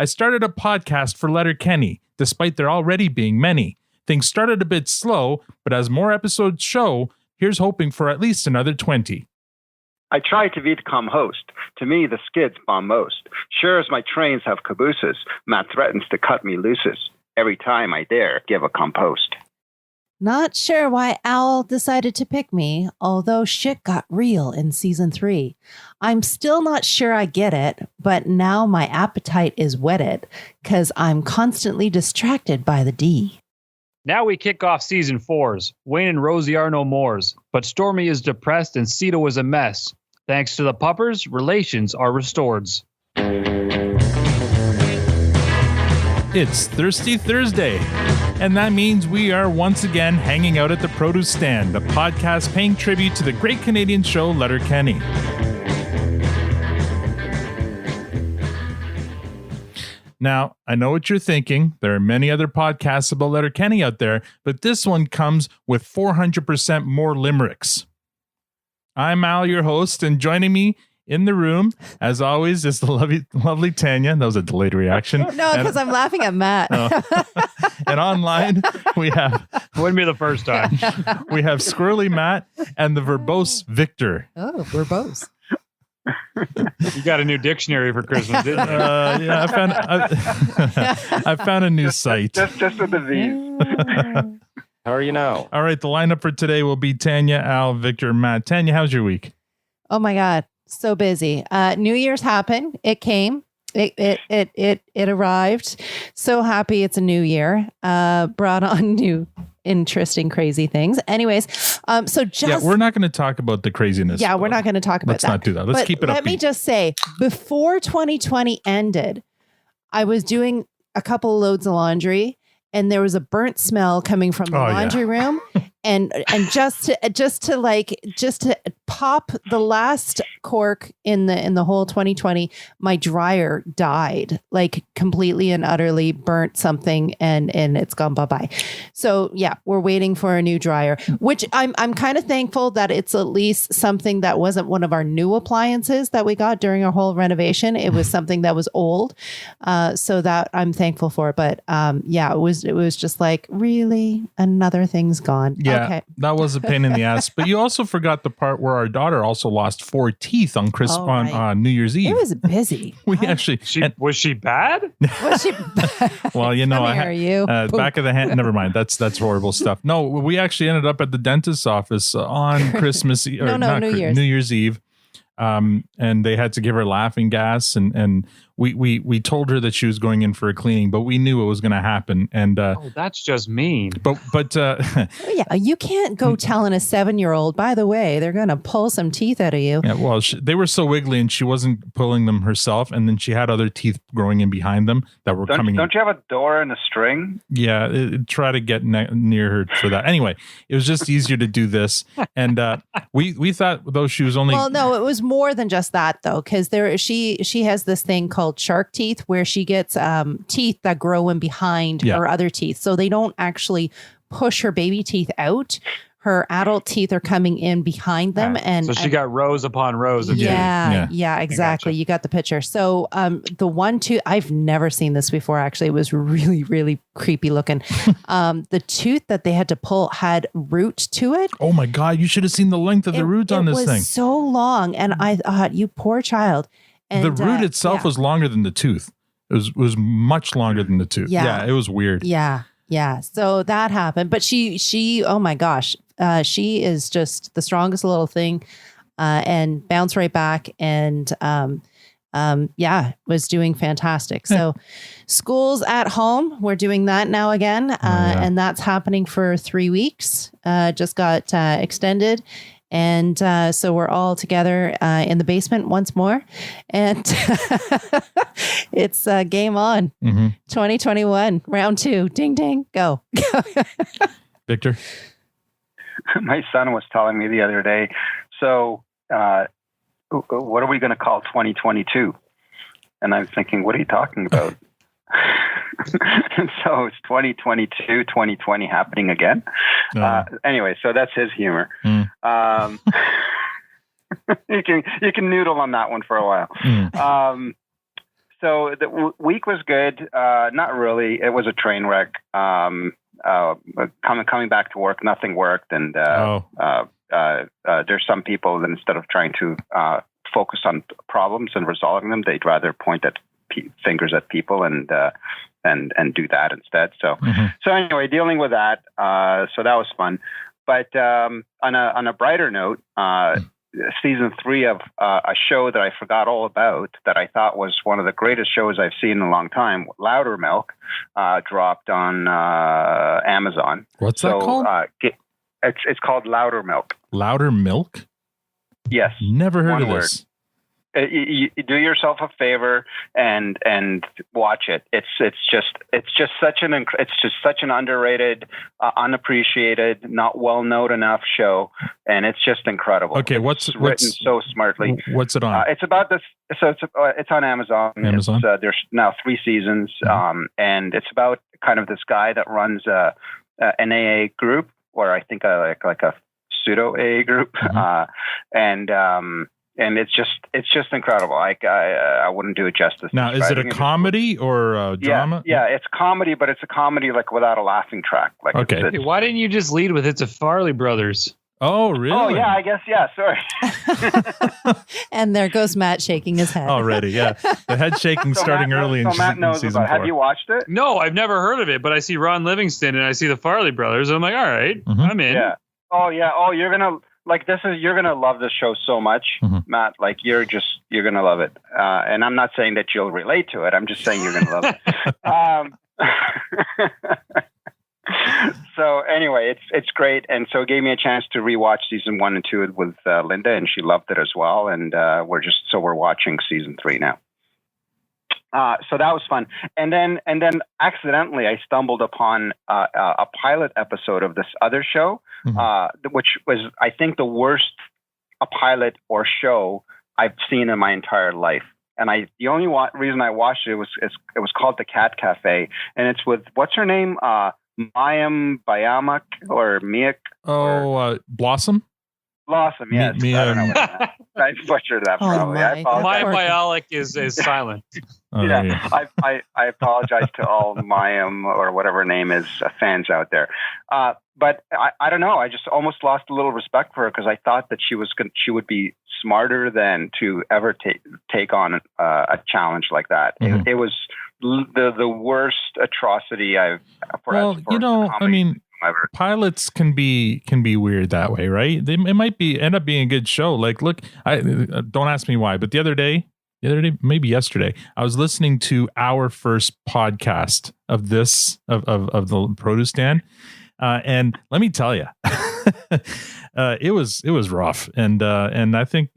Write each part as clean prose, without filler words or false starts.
I started a podcast for Letterkenny, despite there already being many. Things started a bit slow, but as more episodes show, here's hoping for at least another 20. I try to become host. To me, the skids bomb most. Sure as my trains have cabooses, Matt threatens to cut me looses. Every time I dare give a compost. Not sure why Owl decided to pick me, although shit got real in season 3. I'm still not sure I get it, but now my appetite is whetted, because I'm constantly distracted by the D. Now we kick off season 4's. Wayne and Rosie are no mores, but Stormy is depressed and Cito is a mess. Thanks to the puppers, relations are restored. It's Thirsty Thursday, and that means we are once again hanging out at the Produce Stand, a podcast paying tribute to the great Canadian show Letterkenny. Now, I know what you're thinking. There are many other podcasts about Letterkenny out there, but this one comes with 400% more limericks. I'm Al, your host, and joining me in the room, as always, is the lovely Tanya. That was a delayed reaction. No, because I'm laughing at Matt. And online, we have... Wouldn't be the first time. We have Squirrely Matt and the verbose Victor. Oh, verbose. You got a new dictionary for Christmas, didn't you? Yeah, I found a new site. Just with the V's. How are you now? All right, the lineup for today will be Tanya, Al, Victor, Matt. Tanya, how's your week? Oh my God, so busy. New Year's happened. It came. It arrived. So happy it's a new year. Brought on new interesting, crazy things. Anyways, we're not going to talk about the craziness. Yeah, we're not going to talk about that. Let's not do that. Let's keep it up. Let me just say, before 2020 ended, I was doing a couple loads of laundry, and there was a burnt smell coming from the laundry room. And just to pop the last cork in the whole 2020, my dryer died, like completely and utterly burnt something, and it's gone bye-bye. So yeah, we're waiting for a new dryer, which I'm kind of thankful that it's at least something that wasn't one of our new appliances that we got during our whole renovation. It was something that was old, so that I'm thankful for. But it was just like, really, another thing's gone. Yeah, okay. That was a pain in the ass. But you also forgot the part where our daughter also lost 4 teeth on New Year's Eve. It was busy. Was she bad? Was she bad? Well, you know, back of the hand. Never mind. That's horrible stuff. No, we actually ended up at the dentist's office on Christmas Eve. New Year's Eve. And they had to give her laughing gas, and we told her that she was going in for a cleaning, but we knew it was going to happen. And that's just mean. But yeah, you can't go telling a 7-year-old, by the way, they're going to pull some teeth out of you. Yeah, well, they were so wiggly, and she wasn't pulling them herself, and then she had other teeth growing in behind them that were coming. Don't you have a door and a string? Yeah, try to get near her for that. Anyway, it was just easier to do this, and we thought though she was only. Well, no, it was more than just that though, because she has this thing called shark teeth where she gets teeth that grow in behind her other teeth, so they don't actually push her baby teeth out. Her adult teeth are coming in behind them, and so she got rows upon rows of teeth. Yeah, exactly. You got the picture. So the one tooth, I've never seen this before. Actually, it was really, really creepy looking. The tooth that they had to pull had root to it. Oh my God! You should have seen the length of the root on this thing. It was so long, and I thought, you poor child. And the root itself was longer than the tooth. It was much longer than the tooth. Yeah, it was weird. Yeah. So that happened, but she, oh my gosh, she is just the strongest little thing, and bounced right back, and was doing fantastic. So school's at home. We're doing that now again, and that's happening for 3 weeks. Just got extended. And so we're all together in the basement once more. And it's game on. 2021, round 2. Ding, ding, go. Victor? My son was telling me the other day, so what are we going to call 2022? And I'm thinking, what are you talking about? And so it's 2022, 2020 happening again. Anyway, so that's his humor. You can noodle on that one for a while. So the week was good. Not really. It was a train wreck. Coming back to work, nothing worked, and there's some people that instead of trying to focus on problems and resolving them, they'd rather point at fingers at people and do that instead. So so anyway, dealing with that. So that was fun. But on a brighter note, season 3 of a show that I forgot all about that I thought was one of the greatest shows I've seen in a long time, Louder Milk, dropped on Amazon. What's that called? It's called Louder Milk. Louder Milk? Yes. Never heard of this. You do yourself a favor and watch it. It's just such an underrated, unappreciated, not well known enough show, and it's just incredible. Okay, what's written so smartly? What's it on? It's about this. So it's on Amazon. Amazon. There's now 3 seasons, and it's about kind of this guy that runs an AA group, or I think like a pseudo AA group, and it's just incredible. I wouldn't do it justice. Now, is it a comedy or a drama? Yeah, it's comedy, but it's a comedy like without a laughing track. Like, okay. It's, why didn't you just lead with it's a Farley Brothers? Oh, really? Oh, yeah, I guess. Yeah, sorry. And there goes Matt shaking his head. Already, yeah. The head shaking starting early in Matt knows season 4. Have you watched it? No, I've never heard of it, but I see Ron Livingston and I see the Farley Brothers. And I'm like, all right, I'm in. Yeah. Oh, yeah. Oh, you're going to... you're going to love this show so much, Matt. Like, you're going to love it. And I'm not saying that you'll relate to it. I'm just saying you're going to love it. So anyway, it's great. And so it gave me a chance to rewatch season 1 and 2 with Linda, and she loved it as well. And we're watching season 3 now. So that was fun. And then accidentally I stumbled upon a pilot episode of this other show, which was, I think, the worst pilot or show I've seen in my entire life. And the only reason I watched it was called The Cat Cafe, and it's with, what's her name? Mayim Bayamak or Miak? Blossom? Blossom, yes. I don't know what I butchered that probably. My biolic is silent. I apologize to all Mayim or whatever her name is fans out there. But I don't know. I just almost lost a little respect for her because I thought that she would be smarter than to ever take on a challenge like that. It was the worst atrocity I've. I mean, pilots can be weird that way, right? It might end up being a good show. Like, look, don't ask me why, but the other day, maybe yesterday, I was listening to our first podcast of the produce stand, and let me tell you, it was rough, and I think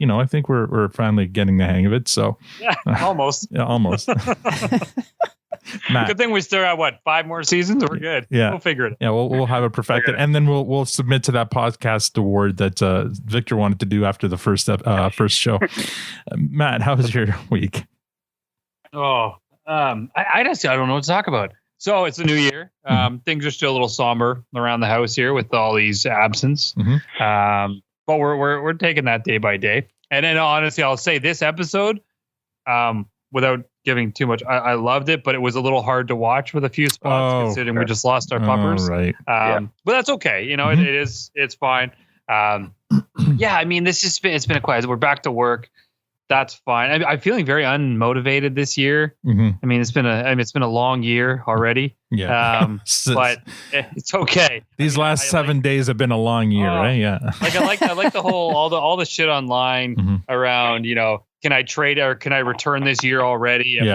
we're finally getting the hang of it. So almost, almost. Matt. Good thing we still have 5 more seasons. We're good. Yeah, we'll figure it. Yeah, we'll have it perfected, and then we'll submit to that podcast award that Victor wanted to do after the first show. Matt, how was your week? I don't know what to talk about. So it's a new year. Things are still a little somber around the house here with all these absence. But we're taking that day by day. And then honestly, I'll say this episode, without giving too much, I loved it, but it was a little hard to watch with a few spots considering we just lost our puppers. Right. But that's okay. It's fine. I mean, it's been a quiet. We're back to work. That's fine. I'm feeling very unmotivated this year. I mean, it's been a long year already. Yeah. But it's okay. These last 7 days have been a long year, right? Yeah. I like the whole all the shit online around, can I trade or can I return this year already? I'm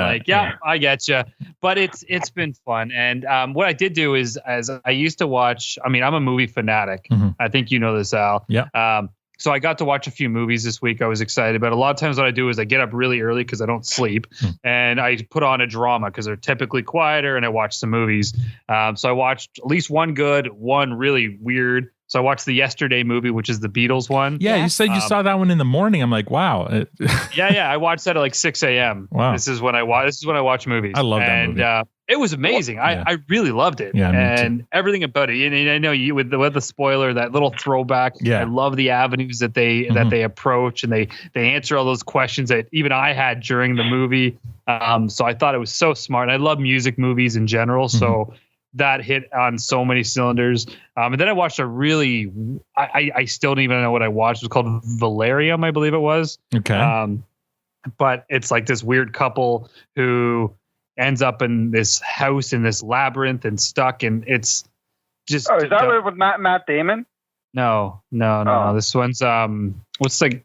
I get you. But it's been fun. And what I did do is, as I used to watch, I mean, I'm a movie fanatic. I think you know this, Al. Yeah. So I got to watch a few movies this week. I was excited, but a lot of times what I do is I get up really early because I don't sleep, and I put on a drama because they're typically quieter, and I watch some movies. So I watched at least one good, one really weird. So I watched the Yesterday movie, which is the Beatles one. Yeah, you said you saw that one in the morning. I'm like, wow. Yeah. I watched that at like 6 a.m. Wow. This is when I watch movies. I love that movie. It was amazing. Yeah. I really loved it. Yeah, and everything about it. And I know you with the spoiler, that little throwback. Yeah. I love the avenues that they approach, and they answer all those questions that even I had during the movie. So I thought it was so smart. And I love music movies in general. So that hit on so many cylinders. And then I watched I still don't even know what I watched. It was called Valerium, I believe it was. Okay. But it's like this weird couple who ends up in this house in this labyrinth and stuck, and it's just. Oh, is that with Matt Damon? No. This one's what's the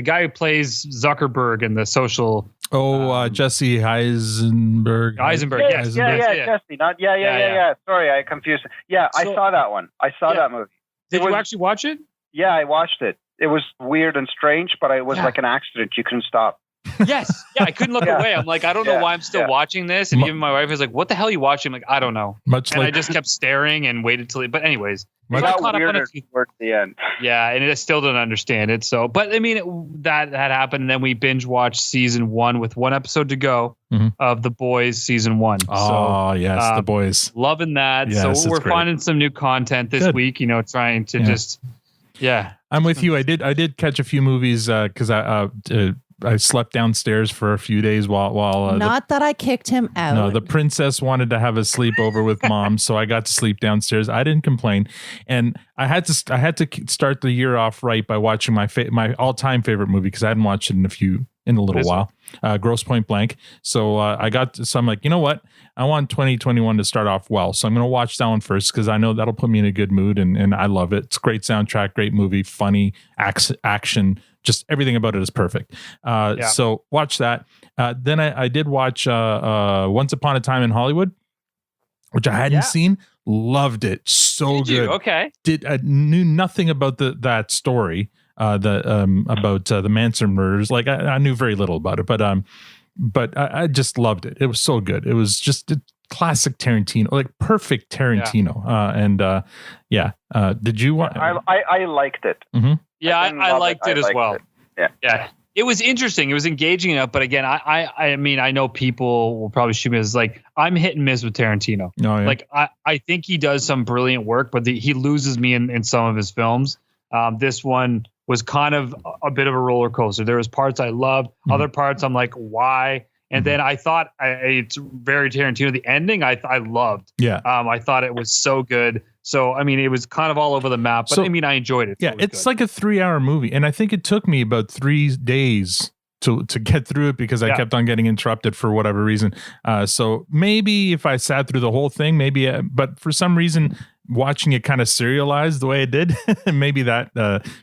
guy who plays Zuckerberg in The Social. Jesse Eisenberg. Yes. Yeah, Jesse. Yeah. Sorry, I confused. Yeah, I saw that one. I saw that movie. Did you actually watch it? Yeah, I watched it. It was weird and strange, but it was like an accident. You couldn't stop. Yes. Yeah, I couldn't look away. I'm like, I don't know why I'm still watching this. And even my wife was like, what the hell are you watching? I'm like, I don't know. I just kept staring and waited till but anyways. It got weirder towards the end. Yeah, and I still don't understand it. So, but I mean, that happened. And then we binge watched season 1 with 1 episode to go of The Boys season 1. Oh, yes, The Boys. Loving that. Yes, so we're finding some new content this week, trying to just, I'm with you. I did catch a few movies because I slept downstairs for a few days while not that I kicked him out. No, the princess wanted to have a sleepover with mom, so I got to sleep downstairs. I didn't complain, and I had to start the year off right by watching my all-time favorite movie because I hadn't watched it in a little while. Grosse Point Blank. So I'm like, you know what? I want 2021 to start off well. So I'm going to watch that one first because I know that'll put me in a good mood and I love it. It's a great soundtrack, great movie, funny, action, just everything about it is perfect. So watch that. Then I did watch Once Upon a Time in Hollywood, which I hadn't seen. Loved it. So good. Okay. Knew nothing about that story. About the Manson murders. Like I knew very little about it, but I just loved it. It was so good. It was just a classic Tarantino, like perfect Tarantino. Did you want? I liked it. Mm-hmm. Yeah, I liked it as well. Yeah. It was interesting. It was engaging enough, but again, I mean, I know people will probably shoot me as like I'm hit and miss with Tarantino. Oh, yeah. Like I think he does some brilliant work, but he loses me in some of his films. This one was kind of a bit of a roller coaster. There was parts I loved, other parts I'm like, why? And then I thought it's very Tarantino. The ending I loved. Yeah. I thought it was so good. So I mean, it was kind of all over the map, but I mean, I enjoyed it. Yeah, it's like a 3-hour movie, and I think it took me about 3 days to get through it because I kept on getting interrupted for whatever reason. So maybe if I sat through the whole thing, but for some reason, watching it kind of serialized the way it did, maybe that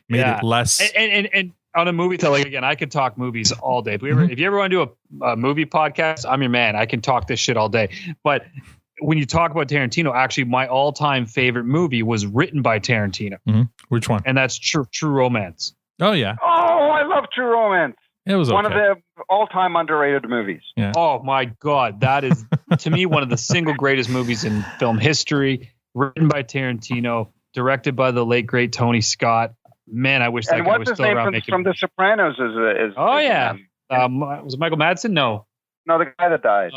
made it less. And on a movie, like again, I could talk movies all day. If you ever want to do a movie podcast, I'm your man. I can talk this shit all day. But when you talk about Tarantino, actually, my all-time favorite movie was written by Tarantino. Mm-hmm. Which one? And that's True Romance. Oh yeah. Oh, I love True Romance. It was one of the all-time underrated movies. Yeah. Oh my God, that is to me one of the single greatest movies in film history. Written by Tarantino, directed by the late great Tony Scott. Man, I wish that guy was still around making. From The Sopranos is oh yeah, was it Michael Madsen? No, the guy that died.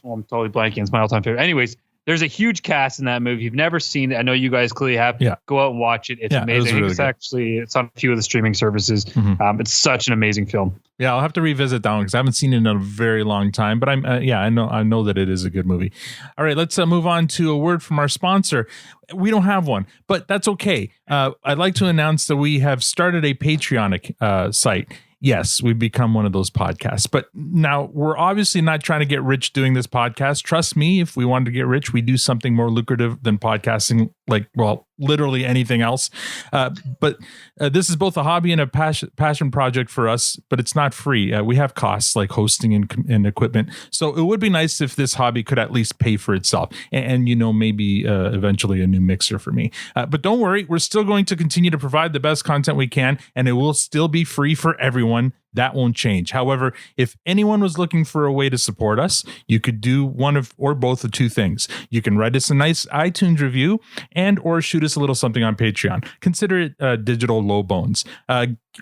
I'm totally blanking. It's my all-time favorite. Anyways, there's a huge cast in that movie. If you've never seen it, I know you guys clearly have. Yeah. Go out and watch it. It's amazing. It's on a few of the streaming services. Mm-hmm. It's such an amazing film. Yeah, I'll have to revisit that one because I haven't seen it in a very long time. But I know that it is a good movie. All right, let's move on to a word from our sponsor. We don't have one, but that's okay. I'd like to announce that we have started a Patreon site. Yes, we've become one of those podcasts. But now we're obviously not trying to get rich doing this podcast. Trust me, if we wanted to get rich, we do something more lucrative than podcasting, like, well, literally anything else. But this is both a hobby and a passion project for us, but it's not free. We have costs like hosting and equipment. So it would be nice if this hobby could at least pay for itself and maybe eventually a new mixer for me. But don't worry, we're still going to continue to provide the best content we can, and it will still be free for everyone. That won't change. However, if anyone was looking for a way to support us, you could do one of or both of two things. You can write us a nice iTunes review and or shoot us a little something on Patreon. Consider it digital low bones.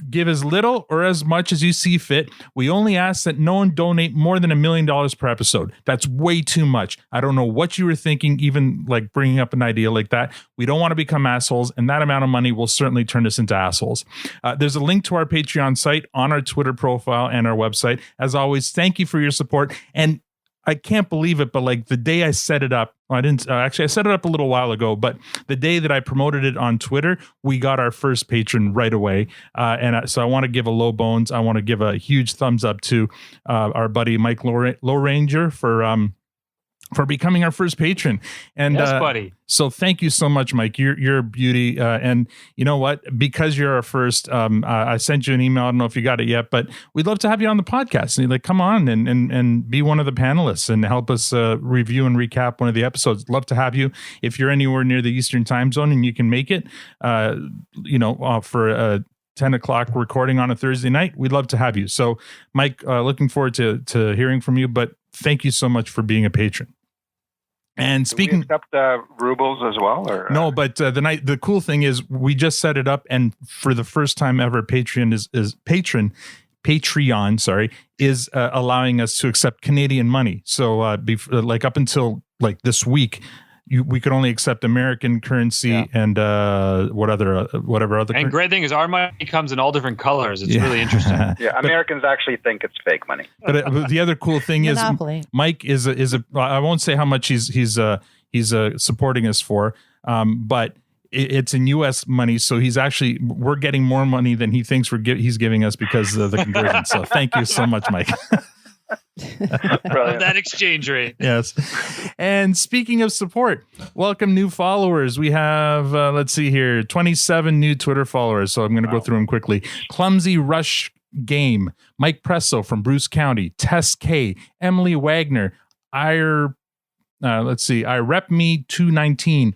Give as little or as much as you see fit. We only ask that no one donate more than $1 million per episode. That's way too much. I don't know what you were thinking, even like bringing up an idea like that. We don't want to become assholes, and that amount of money will certainly turn us into assholes. There's a link to our Patreon site on our Twitter profile and our website. As always, thank you for your support. And I can't believe it, but like the day I set it up, I didn't actually, I set it up a little while ago, but the day that I promoted it on Twitter, we got our first patron right away. So I want to give a low bones. I want to give a huge thumbs up to our buddy Mike Low Ranger for becoming our first patron. And yes, buddy. So thank you so much, Mike. You're a beauty. And you know what? Because you're our first, I sent you an email. I don't know if you got it yet, but we'd love to have you on the podcast. And like, come on and be one of the panelists and help us review and recap one of the episodes. Love to have you. If you're anywhere near the Eastern time zone and you can make it, for a 10 o'clock recording on a Thursday night, we'd love to have you. So Mike, looking forward to hearing from you, but thank you so much for being a patron. And speaking, do we accept rubles as well, or no? But the cool thing is we just set it up, and for the first time ever, Patreon is allowing us to accept Canadian money. So like up until like this week, we could only accept American currency and whatever other. And great thing is our money comes in all different colors. It's really interesting. Yeah, Americans actually think it's fake money. But the other cool thing is Mike is a. I won't say how much he's supporting us for, but it's in U.S. money, so we're getting more money than he thinks he's giving us because of the conversion. So thank you so much, Mike. That exchange rate. Yes. And speaking of support, welcome new followers. We have, let's see here, 27 new Twitter followers. So I'm going to go through them quickly. Clumsy Rush Game, Mike Presso from Bruce County, Tess K, Emily Wagner, I Rep Me 219,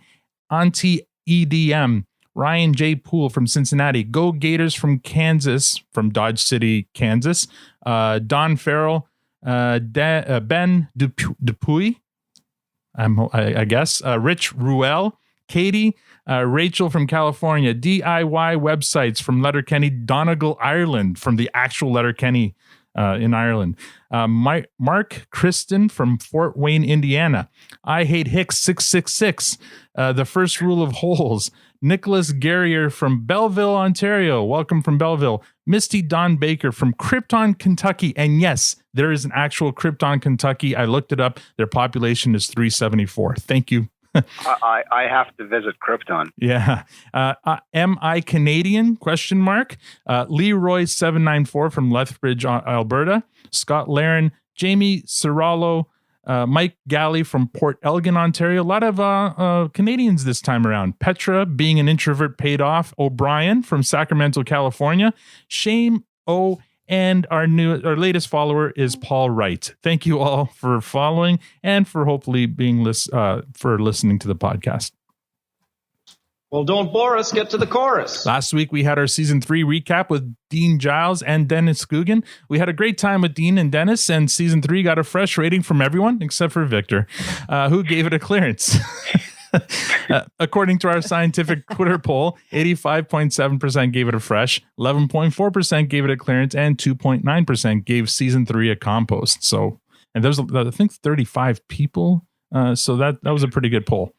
Auntie EDM, Ryan J. Poole from Cincinnati, Go Gators from Kansas, from Dodge City, Kansas, Don Farrell, Ben Dupuy, I guess, Rich Ruel, Katie, Rachel from California, DIY websites from Letterkenny, Donegal, Ireland, from the actual Letterkenny in Ireland, Mark Kristen from Fort Wayne, Indiana, I Hate Hicks 666, The First Rule of Holes, Nicholas Garrier from Belleville, Ontario. Welcome from Belleville. Misty Don Baker from Krypton, Kentucky. And yes, there is an actual Krypton, Kentucky. I looked it up. Their population is 374. Thank you. I have to visit Krypton. Yeah. Am I Canadian? ? Leroy 794 from Lethbridge, Alberta. Scott Laren, Jamie Cirallo, Mike Galley from Port Elgin, Ontario. A lot of Canadians this time around. Petra, being an introvert, paid off. O'Brien from Sacramento, California. Shane O. And our latest follower is Paul Wright. Thank you all for following and for hopefully for listening to the podcast. Well, don't bore us. Get to the chorus. Last week, we had our season 3 recap with Dean Giles and Dennis Coogan. We had a great time with Dean and Dennis, and season 3 got a fresh rating from everyone except for Victor, who gave it a clearance. According to our scientific Twitter poll, 85.7% gave it a fresh, 11.4% gave it a clearance, and 2.9% gave season 3 a compost. So, and there's, I think, 35 people. So that was a pretty good poll.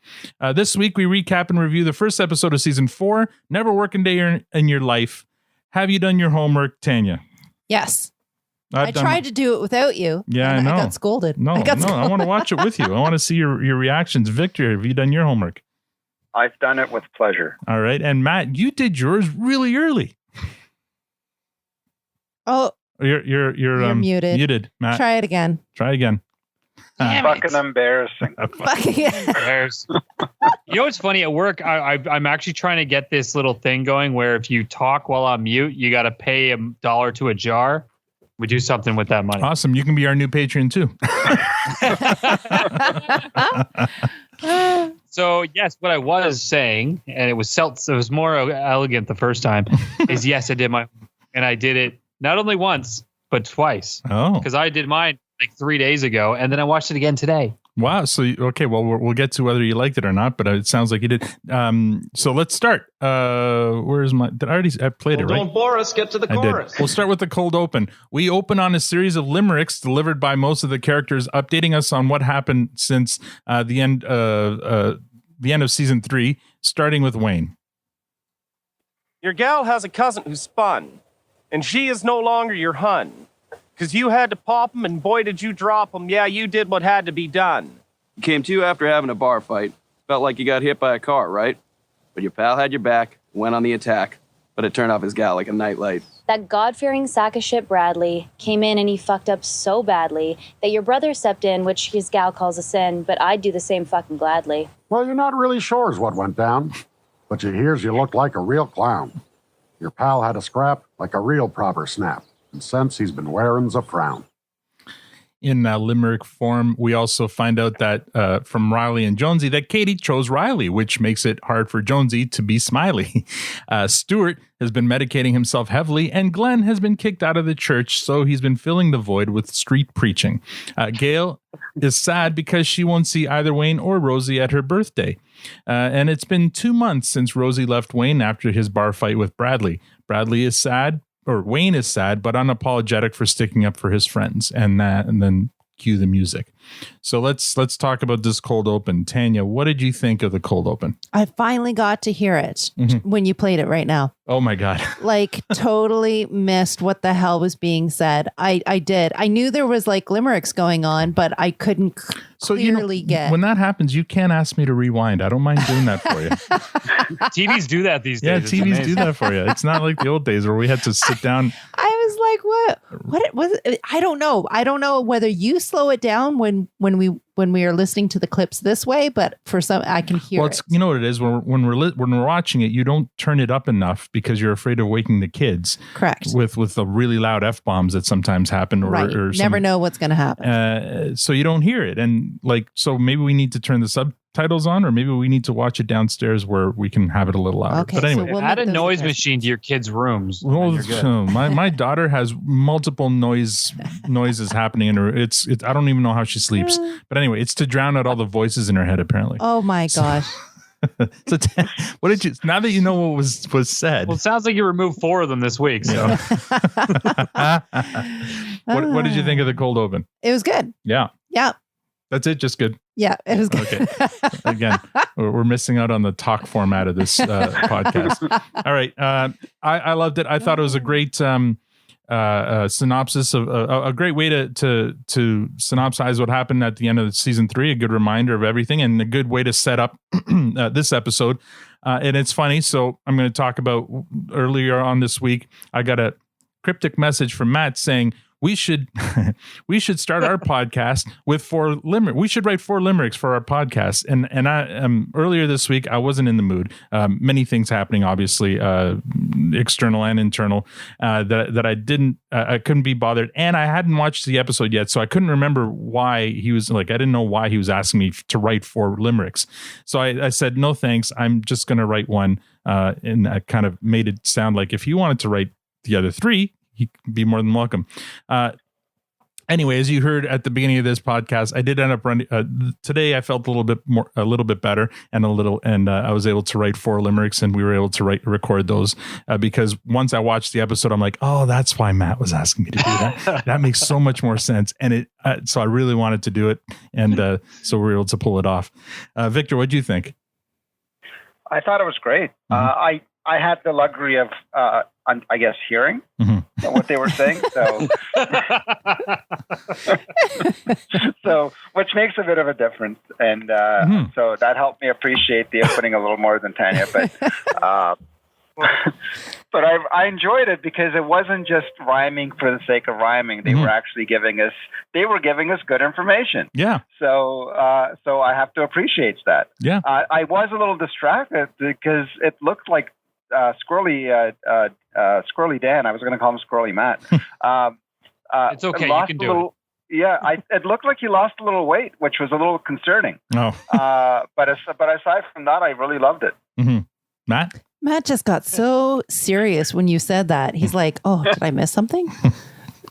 This week, we recap and review the first episode of season 4, Never Work a Day in Your Life. Have you done your homework, Tanya? Yes. I tried to do it without you. Yeah, I know. I got scolded. No, I want to watch it with you. I want to see your reactions. Victor, have you done your homework? I've done it with pleasure. All right. And Matt, you did yours really early. Oh, you're muted. Muted, Matt. Try it again. Try again. Fucking embarrassing. Embarrassing. You know what's funny? At work, I'm actually trying to get this little thing going where if you talk while on mute, you got to pay $1 to a jar. We do something with that money. Awesome. You can be our new patron too. So yes, what I was saying, and it was more elegant the first time, is yes, I did and I did it Not only once, but twice. Oh. Because I did mine like 3 days ago, and then I watched it again today. Wow. So, okay, well, we'll get to whether you liked it or not, but it sounds like you did. So let's start. Where's my... I played it, right? Don't bore us. Get to the chorus. We'll start with the cold open. We open on a series of limericks delivered by most of the characters, updating us on what happened since the end of season 3, starting with Wayne. Your gal has a cousin who spun, and she is no longer your hun. Because you had to pop him, and boy, did you drop him. Yeah, you did what had to be done. You came to after having a bar fight. Felt like you got hit by a car, right? But your pal had your back, went on the attack, but it turned off his gal like a nightlight. That God-fearing sack of shit Bradley came in and he fucked up so badly that your brother stepped in, which his gal calls a sin, but I'd do the same fucking gladly. Well, you're not really sure is what went down, but you hears you looked like a real clown. Your pal had a scrap like a real proper snap. And since he's been wearing's a frown. In Limerick form, we also find out that from Riley and Jonesy that Katie chose Riley, which makes it hard for Jonesy to be smiley. Stuart has been medicating himself heavily, and Glenn has been kicked out of the church, so he's been filling the void with street preaching. Gail is sad because she won't see either Wayne or Rosie at her birthday. And it's been 2 months since Rosie left Wayne after his bar fight with Bradley. Wayne is sad, but unapologetic for sticking up for his friends, and then cue the music. So let's talk about this cold open. Tanya, what did you think of the cold open? I finally got to hear it when you played it right now. Oh my God. Like totally missed what the hell was being said. I did. I knew there was like limericks going on, but I couldn't clearly get. When that happens, you can't ask me to rewind. I don't mind doing that for you. TVs do that these days. Yeah, TVs do that for you. It's not like the old days where we had to sit down. I was like, what it was? I don't know. I don't know whether you slow it down when we are listening to the clips this way, but for some, I can hear it. You know what it is when we're watching it, you don't turn it up enough because you're afraid of waking the kids. Correct. With the really loud F-bombs that sometimes happen, or never know what's going to happen. So you don't hear it, and so maybe we need to turn the subtitles on, or maybe we need to watch it downstairs where we can have it a little louder. Okay, but anyway, so add a noise machine to your kids' rooms. Well, my daughter has multiple noises happening in her. It's I don't even know how she sleeps. But anyway, it's to drown out all the voices in her head, apparently. Oh my gosh. So what did you? Now that you know what was said. Well, it sounds like you removed 4 of them this week. So, what did you think of the cold open? It was good. Yeah. Yeah. That's it. Just good. Yeah, it was good. Okay. Again, we're missing out on the talk format of this podcast. All right. I loved it. I thought it was a great synopsis of a great way to synopsize what happened at the end of season 3. A good reminder of everything, and a good way to set up this episode. And it's funny. So I'm going to talk about earlier on this week. I got a cryptic message from Matt saying, we should start our podcast with 4 limericks. We should write 4 limericks for our podcast. And I earlier this week, I wasn't in the mood. Many things happening, obviously, external and internal, that I couldn't be bothered. And I hadn't watched the episode yet, so I couldn't remember why he was like, I didn't know why he was asking me to write 4 limericks. So I said, no, thanks. I'm just going to write one. And I kind of made it sound like if he wanted to write the other 3, he'd be more than welcome. Anyway, as you heard at the beginning of this podcast, I did end up running today. I felt a little bit better, and I was able to write 4 limericks, and we were able to record those because once I watched the episode, I'm like, oh, that's why Matt was asking me to do that. That makes so much more sense, and so I really wanted to do it, and so we were able to pull it off. Victor, what do you think? I thought it was great. I had the luxury of, I guess, hearing what they were saying. So, which makes a bit of a difference. And so that helped me appreciate the opening a little more than Tanya. But I enjoyed it because it wasn't just rhyming for the sake of rhyming. They were actually giving us good information. Yeah. So I have to appreciate that. Yeah. I was a little distracted because it looked like Squirrely Dan. I was going to call him Squirrely Matt. It's okay. You can do it. Yeah, it looked like he lost a little weight, which was a little concerning. Oh. But aside from that, I really loved it. Matt? Matt just got so serious when you said that. He's like, oh, did I miss something?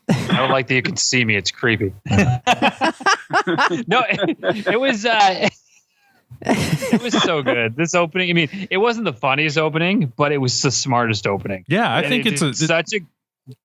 I don't like that you can see me. It's creepy. No, it was it was so good. This opening, I mean, it wasn't the funniest opening, but it was the smartest opening. Yeah, I think it's such a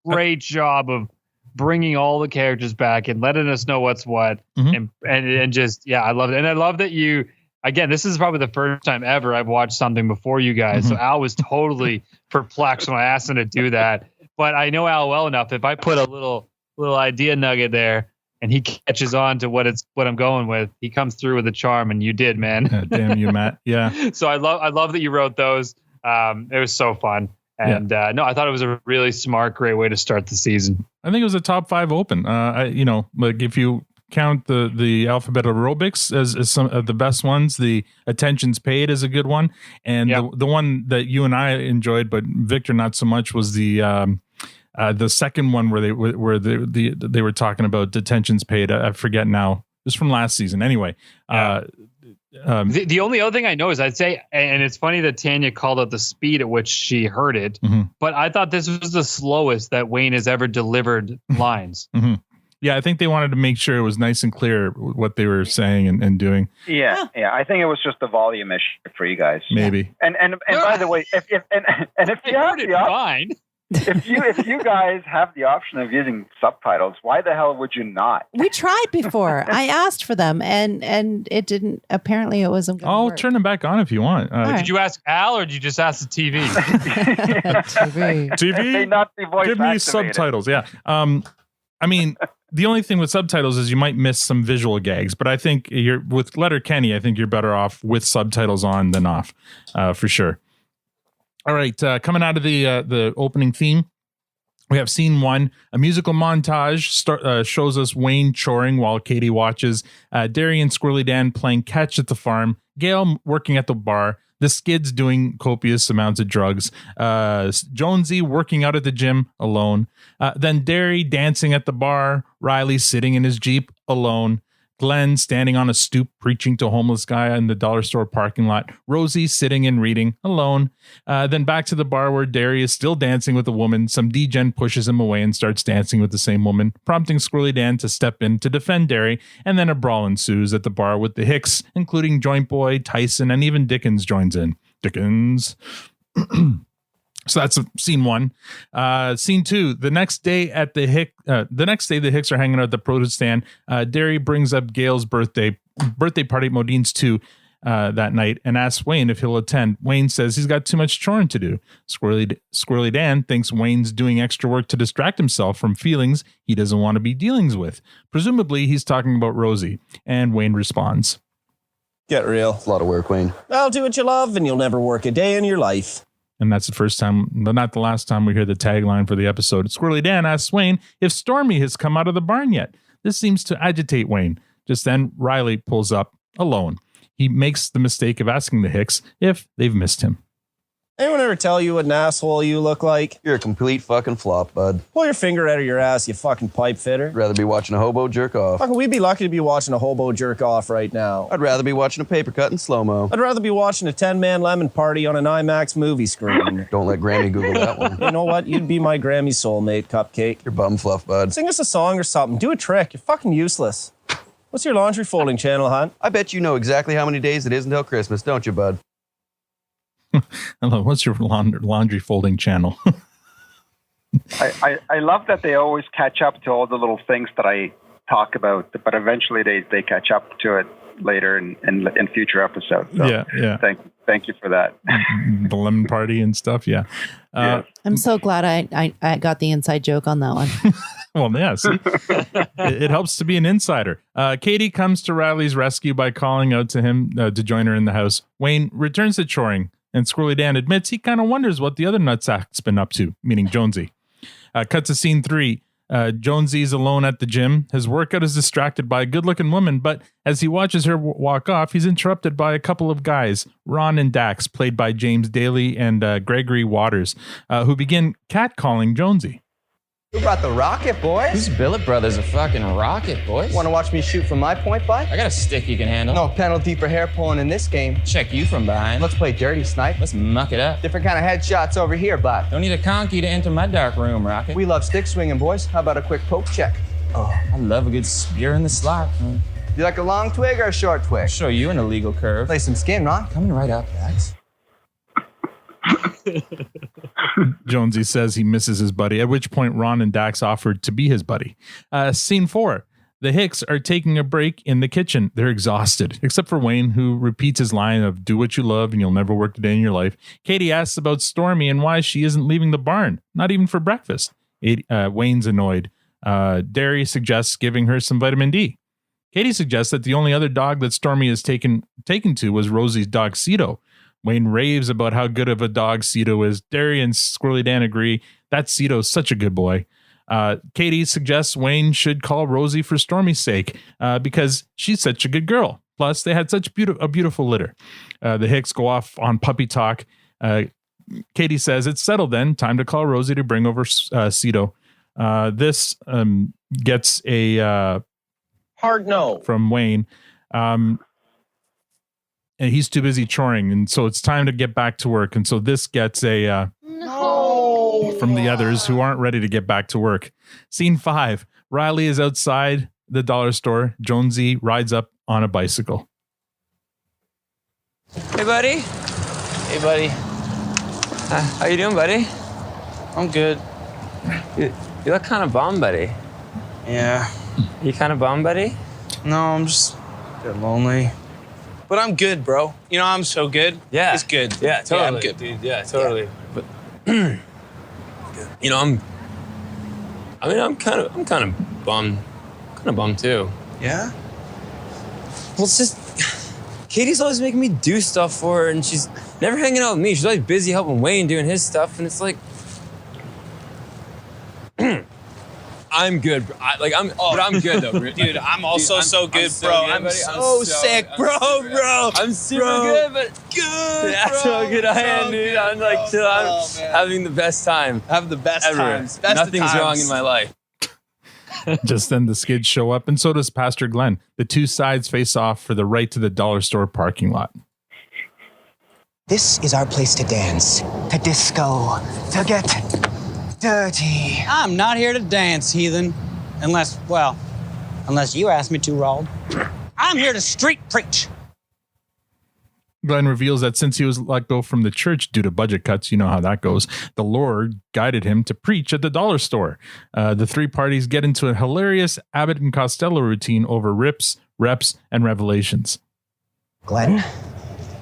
great job of bringing all the characters back and letting us know what's what. Mm-hmm. and just, yeah, I love it. And I love that you, again, this is probably the first time ever I've watched something before you guys. Mm-hmm. So Al was totally perplexed when I asked him to do that. But I know Al well enough. If I put a little idea nugget there and he catches on to what I'm going with, he comes through with a charm, and you did, man. Yeah, damn you, Matt. Yeah. So I love that you wrote those. It was so fun. And no, I thought it was a really smart, great way to start the season. I think it was a top 5 open. Like if you count the alphabet aerobics as some of the best ones, the attention's paid is a good one, and the one that you and I enjoyed, but Victor not so much, was the second one where they were talking about detentions paid. I forget now. It was from last season. Anyway, the only other thing I know is I'd say, and it's funny that Tanya called out the speed at which she heard it, mm-hmm. but I thought this was the slowest that Wayne has ever delivered lines. Mm-hmm. Yeah, I think they wanted to make sure it was nice and clear what they were saying and doing. Yeah. I think it was just a volume issue for you guys. Maybe. And by the way, if you have the option, if you guys have the option of using subtitles, why the hell would you not? We tried before. I asked for them, and it didn't. Apparently, it wasn't. I'll turn them back on if you want. Did you ask Al, or did you just ask the TV? TV. They not be voice Give me activated. subtitles. Yeah. I mean, the only thing with subtitles is you might miss some visual gags, but I think with Letterkenny, I think you're better off with subtitles on than off, for sure. All right, coming out of the opening theme, we have scene 1. A musical montage shows us Wayne choring while Katie watches, Derry and Squirrely Dan playing catch at the farm, Gail working at the bar, the Skids doing copious amounts of drugs, Jonesy working out at the gym alone, then Derry dancing at the bar, Riley sitting in his Jeep alone, Glenn standing on a stoop preaching to a homeless guy in the dollar store parking lot, Rosie sitting and reading alone, then back to the bar where Derry is still dancing with a woman. Some D-Gen pushes him away and starts dancing with the same woman, prompting Squirrely Dan to step in to defend Derry, and then a brawl ensues at the bar with the Hicks, including Joint Boy, Tyson, and even Dickens joins in. Dickens. So that's scene 1. Scene 2. The next day the Hicks are hanging out at the produce stand. Derry brings up Gail's birthday party at Modine's too that night and asks Wayne if he'll attend. Wayne says he's got too much choring to do. Squirrely Dan thinks Wayne's doing extra work to distract himself from feelings he doesn't want to be dealing with. Presumably, he's talking about Rosie, and Wayne responds, "Get real. It's a lot of work, Wayne. I'll do what you love, and you'll never work a day in your life." And that's the first time, but not the last time, we hear the tagline for the episode. Squirrely Dan asks Wayne if Stormy has come out of the barn yet. This seems to agitate Wayne. Just then, Riley pulls up alone. He makes the mistake of asking the Hicks if they've missed him. Anyone ever tell you what an asshole you look like? You're a complete fucking flop, bud. Pull your finger out of your ass, you fucking pipe fitter. I'd rather be watching a hobo jerk off. Fucking, we'd be lucky to be watching a hobo jerk off right now. I'd rather be watching a paper cut in slow-mo. I'd rather be watching a 10-man lemon party on an IMAX movie screen. Don't let Grammy Google that one. You know what? You'd be my Grammy soulmate, Cupcake. You're bum fluff, bud. Sing us a song or something. Do a trick. You're fucking useless. What's your laundry folding channel, hon? I bet you know exactly how many days it is until Christmas, don't you, bud? Hello, what's your laundry folding channel? I love that they always catch up to all the little things that I talk about, but eventually they catch up to it later in future episodes. So yeah. Thank you for that. The lemon party and stuff. Yeah. I'm so glad I got the inside joke on that one. Well, yeah, see? It helps to be an insider. Katie comes to Riley's rescue by calling out to him to join her in the house. Wayne returns to choring, and Squirrely Dan admits he kind of wonders what the other nutsack's been up to, meaning Jonesy. Cut to scene 3. Jonesy's alone at the gym. His workout is distracted by a good-looking woman, but as he watches her walk off, he's interrupted by a couple of guys, Ron and Dax, played by James Daly and Gregory Waters, who begin catcalling Jonesy. Who brought the rocket, boys? These Billet brothers are fucking rocket, boys. Want to watch me shoot from my point blank? I got a stick you can handle. No penalty for hair pulling in this game. Check you from behind. Let's play dirty snipe. Let's muck it up. Different kind of headshots over here, bud. Don't need a conky to enter my dark room, Rocket. We love stick swinging, boys. How about a quick poke check? Oh, I love a good spear in the slot. You like a long twig or a short twig? Show you an illegal curve. Play some skin, Ron. Coming right up, Dax. Jonesy says he misses his buddy, at which point Ron and Dax offered to be his buddy. Scene 4. The Hicks are taking a break in the kitchen. They're exhausted, except for Wayne, who repeats his line of do what you love and you'll never work a day in your life. Katie asks about Stormy and why she isn't leaving the barn, not even for breakfast. Wayne's annoyed. Derry suggests giving her some vitamin D. Katie suggests that the only other dog that Stormy has taken to was Rosie's dog, Cito. Wayne raves about how good of a dog Cito is. Derry and Squirrely Dan agree that Cito's such a good boy. Katie suggests Wayne should call Rosie for Stormy's sake because she's such a good girl. Plus, they had such a beautiful litter. The Hicks go off on puppy talk. Katie says, it's settled then. Time to call Rosie to bring over Cito. This gets a hard no from Wayne. And he's too busy choring, and so it's time to get back to work. And so this gets a no from the others who aren't ready to get back to work. Scene 5. Riley is outside the dollar store. Jonesy rides up on a bicycle. Hey, buddy. Hey, buddy. How you doing, buddy? I'm good. You look kind of bummed, buddy. Yeah. You kind of bummed, buddy? No, I'm just a bit lonely. But I'm good, bro. You know, I'm so good. Yeah. It's good. Yeah, totally. Yeah, I'm good. Dude, yeah, totally. Yeah. But, you know, I'm kind of bummed. Kind of bummed, too. Yeah? Well, it's just... Katie's always making me do stuff for her, and she's never hanging out with me. She's always busy helping Wayne doing his stuff, and it's like... I'm good. I'm good though, dude. I'm also so good, bro. I'm so sick, bro. I'm super good, but good. Yeah, so good I am, dude. I'm like, chill. I'm having the best time. Have the best ever. times. Nothing's wrong in my life. Just then the Skids show up, and so does Pastor Glenn. The two sides face off for the right to the dollar store parking lot. This is our place to dance, to disco, to get dirty. I'm not here to dance, heathen. Unless you ask me to, Rauld. I'm here to street preach. Glenn reveals that since he was let go from the church due to budget cuts, you know how that goes, the Lord guided him to preach at the dollar store. The three parties get into a hilarious Abbott and Costello routine over rips, reps, and revelations. Glenn,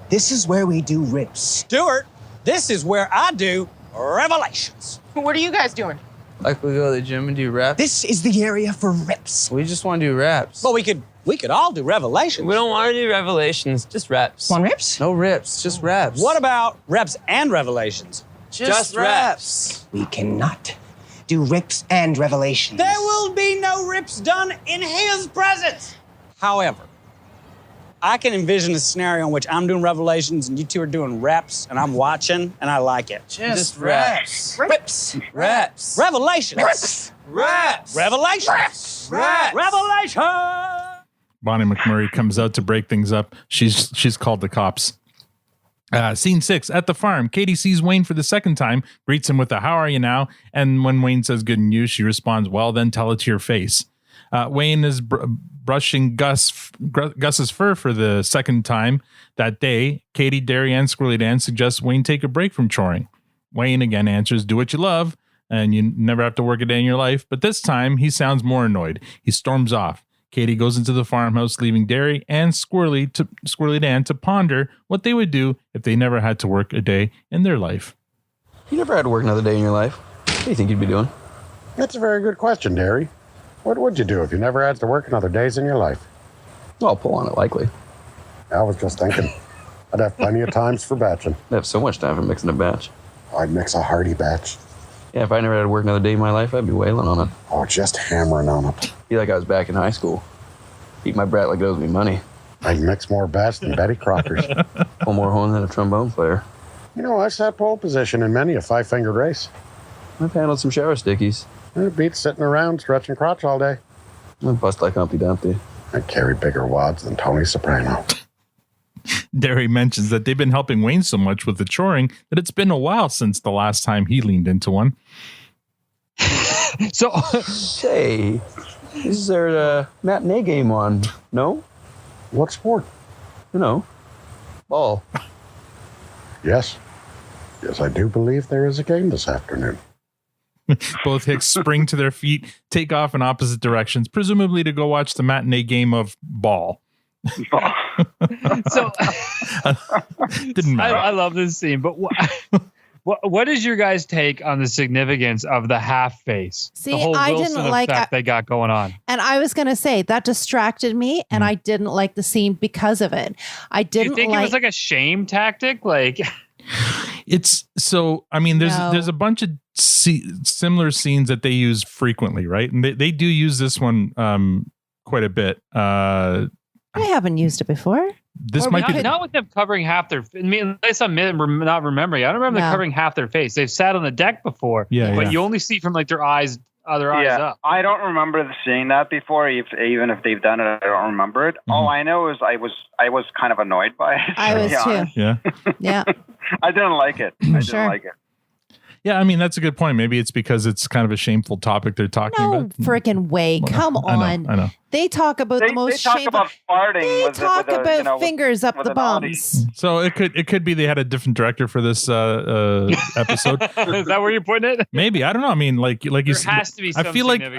this is where we do rips. Stuart, this is where I do revelations. What are you guys doing? Like we go to the gym and do reps? This is the area for rips. We just want to do reps. But we could all do revelations. We don't want to do revelations, just reps. Want rips? No rips, just reps. What about reps and revelations? Just reps. We cannot do rips and revelations. There will be no rips done in his presence. However, I can envision a scenario in which I'm doing revelations and you two are doing reps and I'm watching and I like it. Just reps. Rips. Reps. Revelations. Rips. Reps. Revelations. Reps. Revelation. Bonnie McMurray comes out to break things up. She's called the cops. Scene 6, at the farm, Katie sees Wayne for the second time, greets him with a "How are you now?" And when Wayne says "Good and you," she responds, "Well, then tell it to your face." Wayne is brushing Gus's fur for the second time that day. Katie, Derry, and Squirrely Dan suggest Wayne take a break from choring. Wayne again answers, "Do what you love, and you never have to work a day in your life." But this time, he sounds more annoyed. He storms off. Katie goes into the farmhouse, leaving Derry and Squirrely Dan to ponder what they would do if they never had to work a day in their life. You never had to work another day in your life. What do you think you'd be doing? That's a very good question, Derry. What would you do if you never had to work another days in your life? Well, I'll pull on it, likely. I was just thinking. I'd have plenty of times for batching. I'd have so much time for mixing a batch. I'd mix a hearty batch. Yeah, if I never had to work another day in my life, I'd be wailing on it. Oh, just hammering on it. Be like I was back in high school. Eat my brat like it owes me money. I'd mix more batch than Betty Crocker's. Pull more horn than a trombone player. You know, I sat pole position in many a 5-fingered race. I've handled some shower stickies. It beats sitting around stretching crotch all day. I bust like Humpty Dumpty. I carry bigger wads than Tony Soprano. Derry mentions that they've been helping Wayne so much with the choring that it's been a while since the last time he leaned into one. So, say, is there a matinee game on? No? What sport? You know, ball. Yes. Yes, I do believe there is a game this afternoon. Both Hicks spring to their feet, take off in opposite directions, presumably to go watch the matinee game of ball. So didn't matter. I love this scene, but what is your guys' take on the significance of the half face? See, the whole I Wilson didn't like effect they got going on. And I was going to say that distracted me, and I didn't like the scene because of it. I Do didn't you think it was like a shame tactic? Like, it's so. I mean, there's a bunch of similar scenes that they use frequently, right? And they do use this one quite a bit. I haven't used it before. This might be not with them covering half their. I mean, unless I'm not remembering. I don't remember them covering half their face. They've sat on the deck before, but you only see from like their eyes up. I don't remember seeing that before. Even if they've done it, I don't remember it. Mm-hmm. All I know is I was kind of annoyed by it. I was too. Yeah. Yeah. I didn't like it. I didn't like it. Yeah, I mean, that's a good point. Maybe it's because it's kind of a shameful topic they're talking No about. freaking way. Well, Come on. I know. They talk about the most they talk shameful. about farting. They talk about fingers up the bums. So it could be they had a different director for this episode. Is that where you're putting it? Maybe, I don't know. I mean, like you There said, has to be some I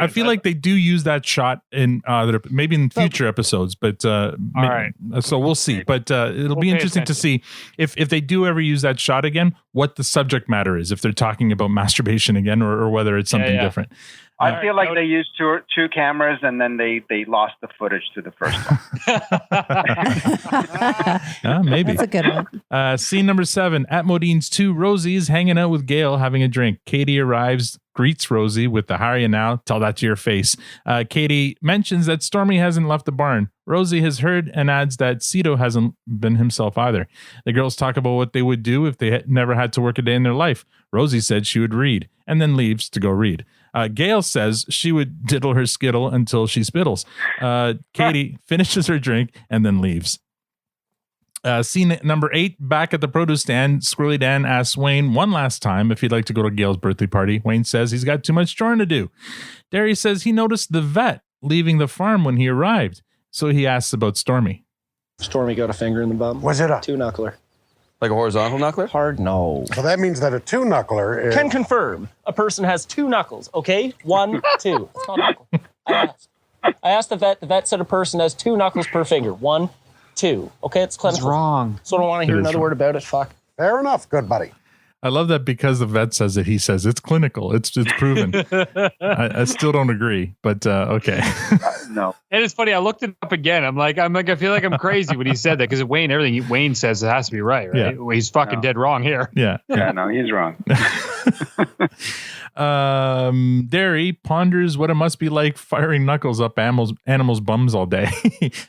feel like they do use that shot in maybe in future episodes, but all right. So we'll see. But it'll be interesting to see if they do ever use that shot again, what the subject matter is, if they're talking about masturbation again, or whether it's something different. I feel like they used two cameras and then they lost the footage to the first one. Maybe. That's a good one. Scene number 7 at Modine's 2. Rosie's hanging out with Gail having a drink. Katie arrives, greets Rosie with the "How are you now? Tell that to your face." Katie mentions that Stormy hasn't left the barn. Rosie has heard and adds that Cito hasn't been himself either. The girls talk about what they would do if they never had to work a day in their life. Rosie said she would read and then leaves to go read. Gail says she would diddle her skittle until she spittles. Katie finishes her drink and then leaves. Scene number 8, back at the produce stand, Squirrely Dan asks Wayne one last time if he'd like to go to Gail's birthday party. Wayne says he's got too much choring to do. Derry says he noticed the vet leaving the farm when he arrived, so he asks about Stormy. Stormy got a finger in the bum. Was it a two-knuckler? Like a horizontal knuckler? Hard no. So that means that a two-knuckler is... Can confirm. A person has 2 knuckles, okay? 1, 2. It's not a knuckle. I asked the vet. The vet said a person has 2 knuckles per finger. 1, 2. Okay, it's clinical. It's wrong. So I don't want to hear another word about it. Fuck. Fair enough, good buddy. I love that because the vet says it, he says it's clinical. It's proven. I still don't agree, but okay. No. And it's funny. I looked it up again. I'm like, I feel like I'm crazy when he said that because everything Wayne says it has to be right? Yeah. Well, he's fucking dead wrong here. Yeah. Yeah, no, he's wrong. Derry ponders what it must be like firing knuckles up animals' bums all day.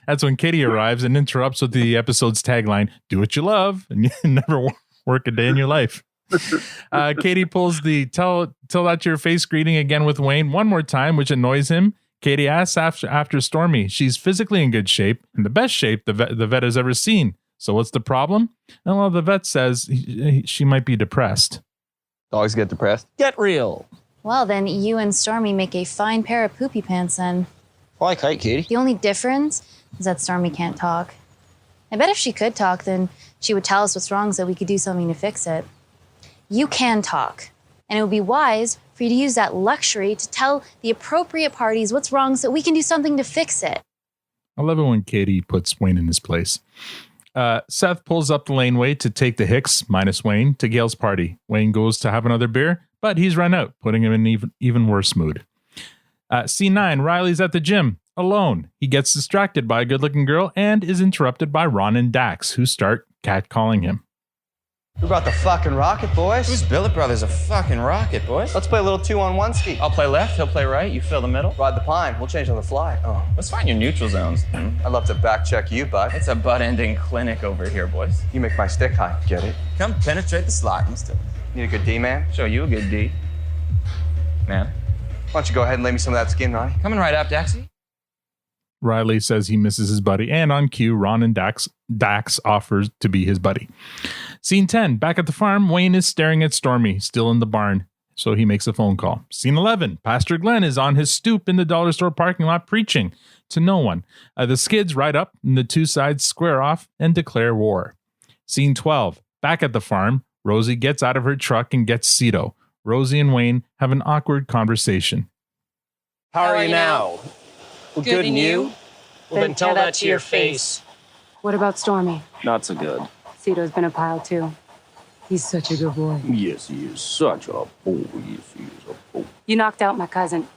That's when Katie arrives and interrupts with the episode's tagline, "Do what you love and you never work a day in your life." Katie pulls the tell that to your face greeting again with Wayne one more time, which annoys him. Katie asks after Stormy. She's physically in good shape, in the best shape the vet has ever seen. So what's the problem? And well, the vet says she might be depressed. Dogs get depressed? Get real. Well, then you and Stormy make a fine pair of poopy pants then. Like height, Katie. The only difference is that Stormy can't talk. I bet if she could talk, then she would tell us what's wrong so we could do something to fix it. You can talk, and it would be wise for you to use that luxury to tell the appropriate parties what's wrong so we can do something to fix it. I love it when Katie puts Wayne in his place. Seth pulls up the laneway to take the Hicks, minus Wayne, to Gail's party. Wayne goes to have another beer, but he's run out, putting him in even worse mood. C9, Riley's at the gym, alone. He gets distracted by a good-looking girl and is interrupted by Ron and Dax, who start catcalling him. Who brought the fucking rocket, boys? Who's Billet Brothers a fucking rocket, boys? Let's play a little 2-on-1 ski. I'll play left, he'll play right, you fill the middle. Ride the pine. We'll change on the fly. Oh, Let's find your neutral zones. I'd love to back check you, bud. It's a butt-ending clinic over here, boys. You make my stick high. Get it? Come penetrate the slot, mister. Need a good D, man? Show you a good D. Man. Why don't you go ahead and lay me some of that skin, Ronnie? Coming right up, Daxie. Riley says he misses his buddy, and on cue, Ron and Dax offers to be his buddy. Scene 10, back at the farm, Wayne is staring at Stormy, still in the barn, so he makes a phone call. Scene 11, Pastor Glenn is on his stoop in the dollar store parking lot preaching to no one. The skids ride up, and the two sides square off and declare war. Scene 12, back at the farm, Rosie gets out of her truck and gets Cito. Rosie and Wayne have an awkward conversation. How are you now? Well, good and you? Well, then tell that to your face. What about Stormy? Not so good. Cito's been a pile too. He's such a good boy. Yes, he is such a boy. Yes, he is a boy. You knocked out my cousin.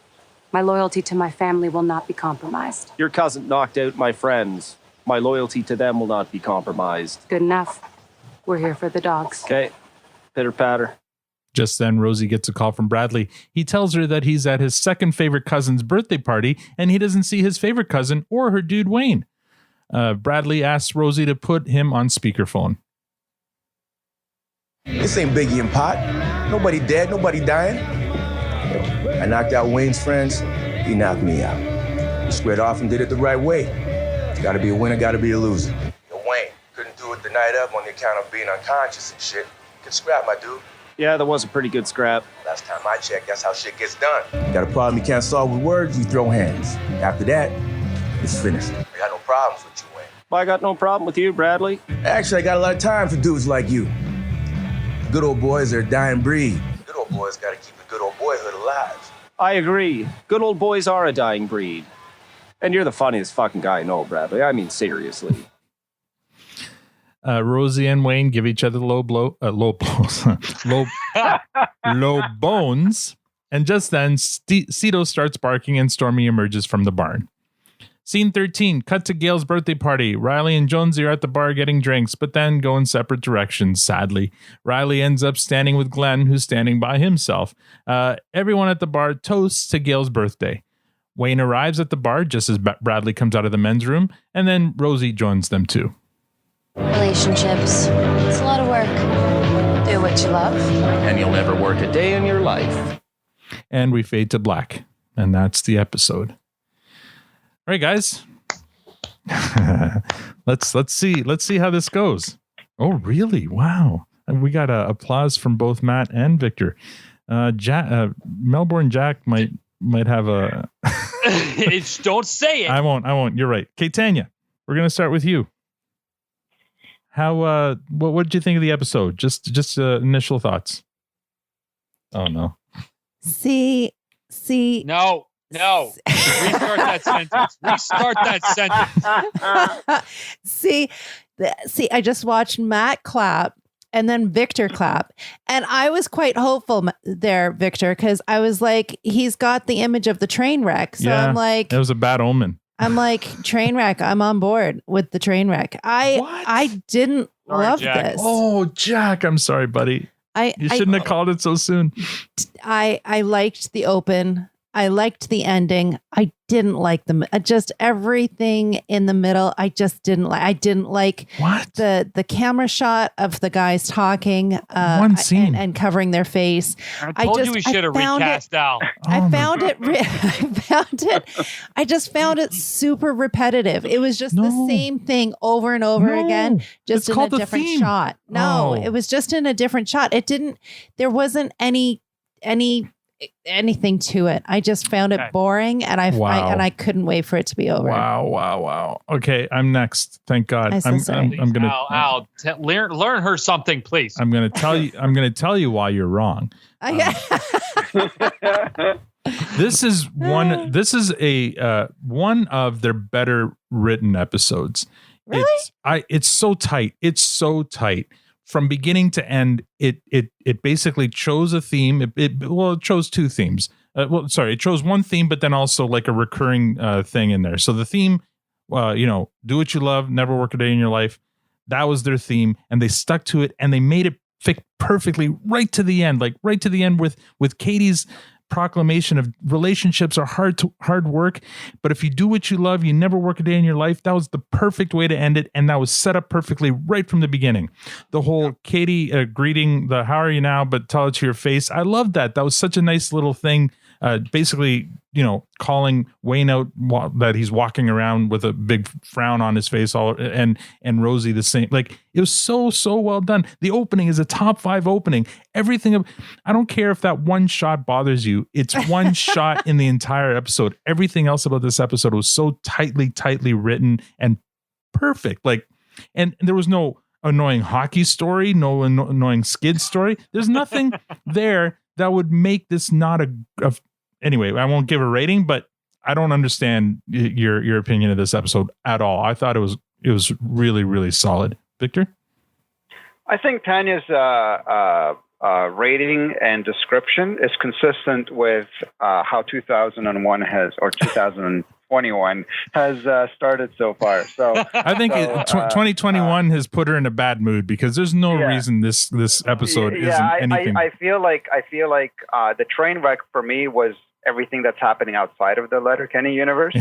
My loyalty to my family will not be compromised. Your cousin knocked out my friends. My loyalty to them will not be compromised. Good enough. We're here for the dogs. Okay. Pitter patter. Just then, Rosie gets a call from Bradley. He tells her that he's at his second favorite cousin's birthday party, and he doesn't see his favorite cousin or her dude Wayne. Bradley asks Rosie to put him on speakerphone. This ain't Biggie and Pot. Nobody dead, nobody dying. I knocked out Wayne's friends. He knocked me out. We squared off and did it the right way. Gotta be a winner, gotta be a loser. Yo, Wayne, couldn't do it the night up on the account of being unconscious and shit. Good scrap, my dude. Yeah, that was a pretty good scrap. Last time I checked, that's how shit gets done. Got a problem you can't solve with words, you throw hands. After that, it's finished. I got no problems with you, Wayne. Well, I got no problem with you, Bradley. Actually, I got a lot of time for dudes like you. Good old boys are a dying breed. Good old boys gotta keep the good old boyhood alive. I agree. Good old boys are a dying breed. And you're the funniest fucking guy I know, Bradley. I mean, seriously. Rosie and Wayne give each other low blows, low bones. And just then, Cito starts barking and Stormy emerges from the barn. Scene 13, cut to Gail's birthday party. Riley and Jonesy are at the bar getting drinks, but then go in separate directions, sadly. Riley ends up standing with Glenn, who's standing by himself. Everyone at the bar toasts to Gail's birthday. Wayne arrives at the bar just as Bradley comes out of the men's room, and then Rosie joins them too. Relationships. It's a lot of work. Do what you love. And you'll never work a day in your life. And we fade to black. And that's the episode. All right, guys. Let's see how this goes. Oh, really? Wow. And we got applause from both Matt and Victor. Melbourne Jack might have a Don't say it. I won't. You're right. Okay, Tanya, we're gonna start with you. How what did you think of the episode? Just initial thoughts. Oh no. See. No. Restart that sentence. See, I just watched Matt clap and then Victor clap. And I was quite hopeful there, Victor, because I was like, he's got the image of the train wreck. So yeah, I'm like, it was a bad omen. I'm like, train wreck. I'm on board with the train wreck. I didn't love Jack. this. Oh, Jack, I'm sorry, buddy. You shouldn't have called it so soon. I liked the open. I liked the ending. I didn't like them. Just everything in the middle. I just didn't like. I didn't like what the camera shot of the guys talking. One scene and covering their face. I told you we should have recast Al. I found it. I just found it super repetitive. It was just the same thing over and over again, just in a different shot. No, it was just in a different shot. It didn't. There wasn't anything to it. I just found it boring, and I couldn't wait for it to be over. Wow. Okay, I'm next. Thank God. I'm gonna Al, learn her something, please. I'm gonna tell you why you're wrong. This is one of their better written episodes. Really? It's so tight. It's so tight. From beginning to end, it basically chose a theme. It chose two themes. It chose one theme, but then also like a recurring thing in there. So the theme, do what you love, never work a day in your life. That was their theme, and they stuck to it, and they made it fit perfectly right to the end, with Katie's proclamation of relationships are hard work, but if you do what you love, you never work a day in your life. That was the perfect way to end it, and that was set up perfectly right from the beginning. The whole Katie greeting the "How are you now?" but tell it to your face. I love that. That was such a nice little thing. Basically, calling Wayne out that he's walking around with a big frown on his face, and Rosie the same. Like, it was so well done. The opening is a top 5 opening. Everything. I don't care if that one shot bothers you. It's one shot in the entire episode. Everything else about this episode was so tightly written and perfect. Like, and there was no annoying hockey story, no annoying skid story. There's nothing there that would make this not a anyway, I won't give a rating, but I don't understand your opinion of this episode at all. I thought it was really, really solid. Victor? I think Tanya's rating and description is consistent with how 2001 or 2021 has started so far. So I think 2021 has put her in a bad mood, because there's no reason this episode isn't anything. I feel like the train wreck for me was everything that's happening outside of the Letterkenny universe.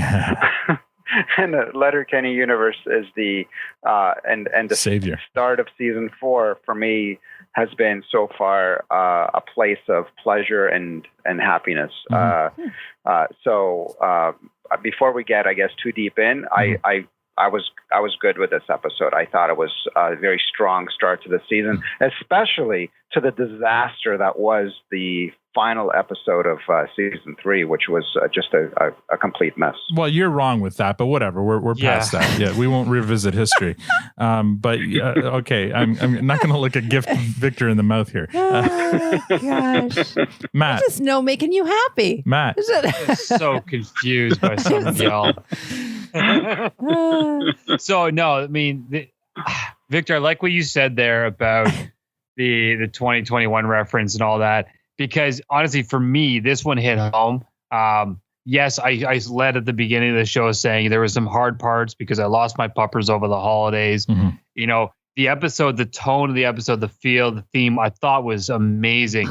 And the Letterkenny universe is the the savior. Start of season 4 for me has been so far a place of pleasure and happiness. So before we get, I guess, too deep in, I was good with this episode. I thought it was a very strong start to the season, especially to the disaster that was the final episode of season 3, which was just a complete mess. Well, you're wrong with that, but whatever. We're past that. Yeah, we won't revisit history. But okay, I'm not going to look a gift Victor in the mouth here. Gosh, Matt, I just know making you happy. Matt, I'm so confused by some of y'all. So no, I mean, Victor, I like what you said there about the 2021 reference and all that, because honestly, for me, this one hit home. Yes, I led at the beginning of the show saying there were some hard parts because I lost my puppers over the holidays. The episode, the tone of the episode, the feel, the theme, I thought was amazing.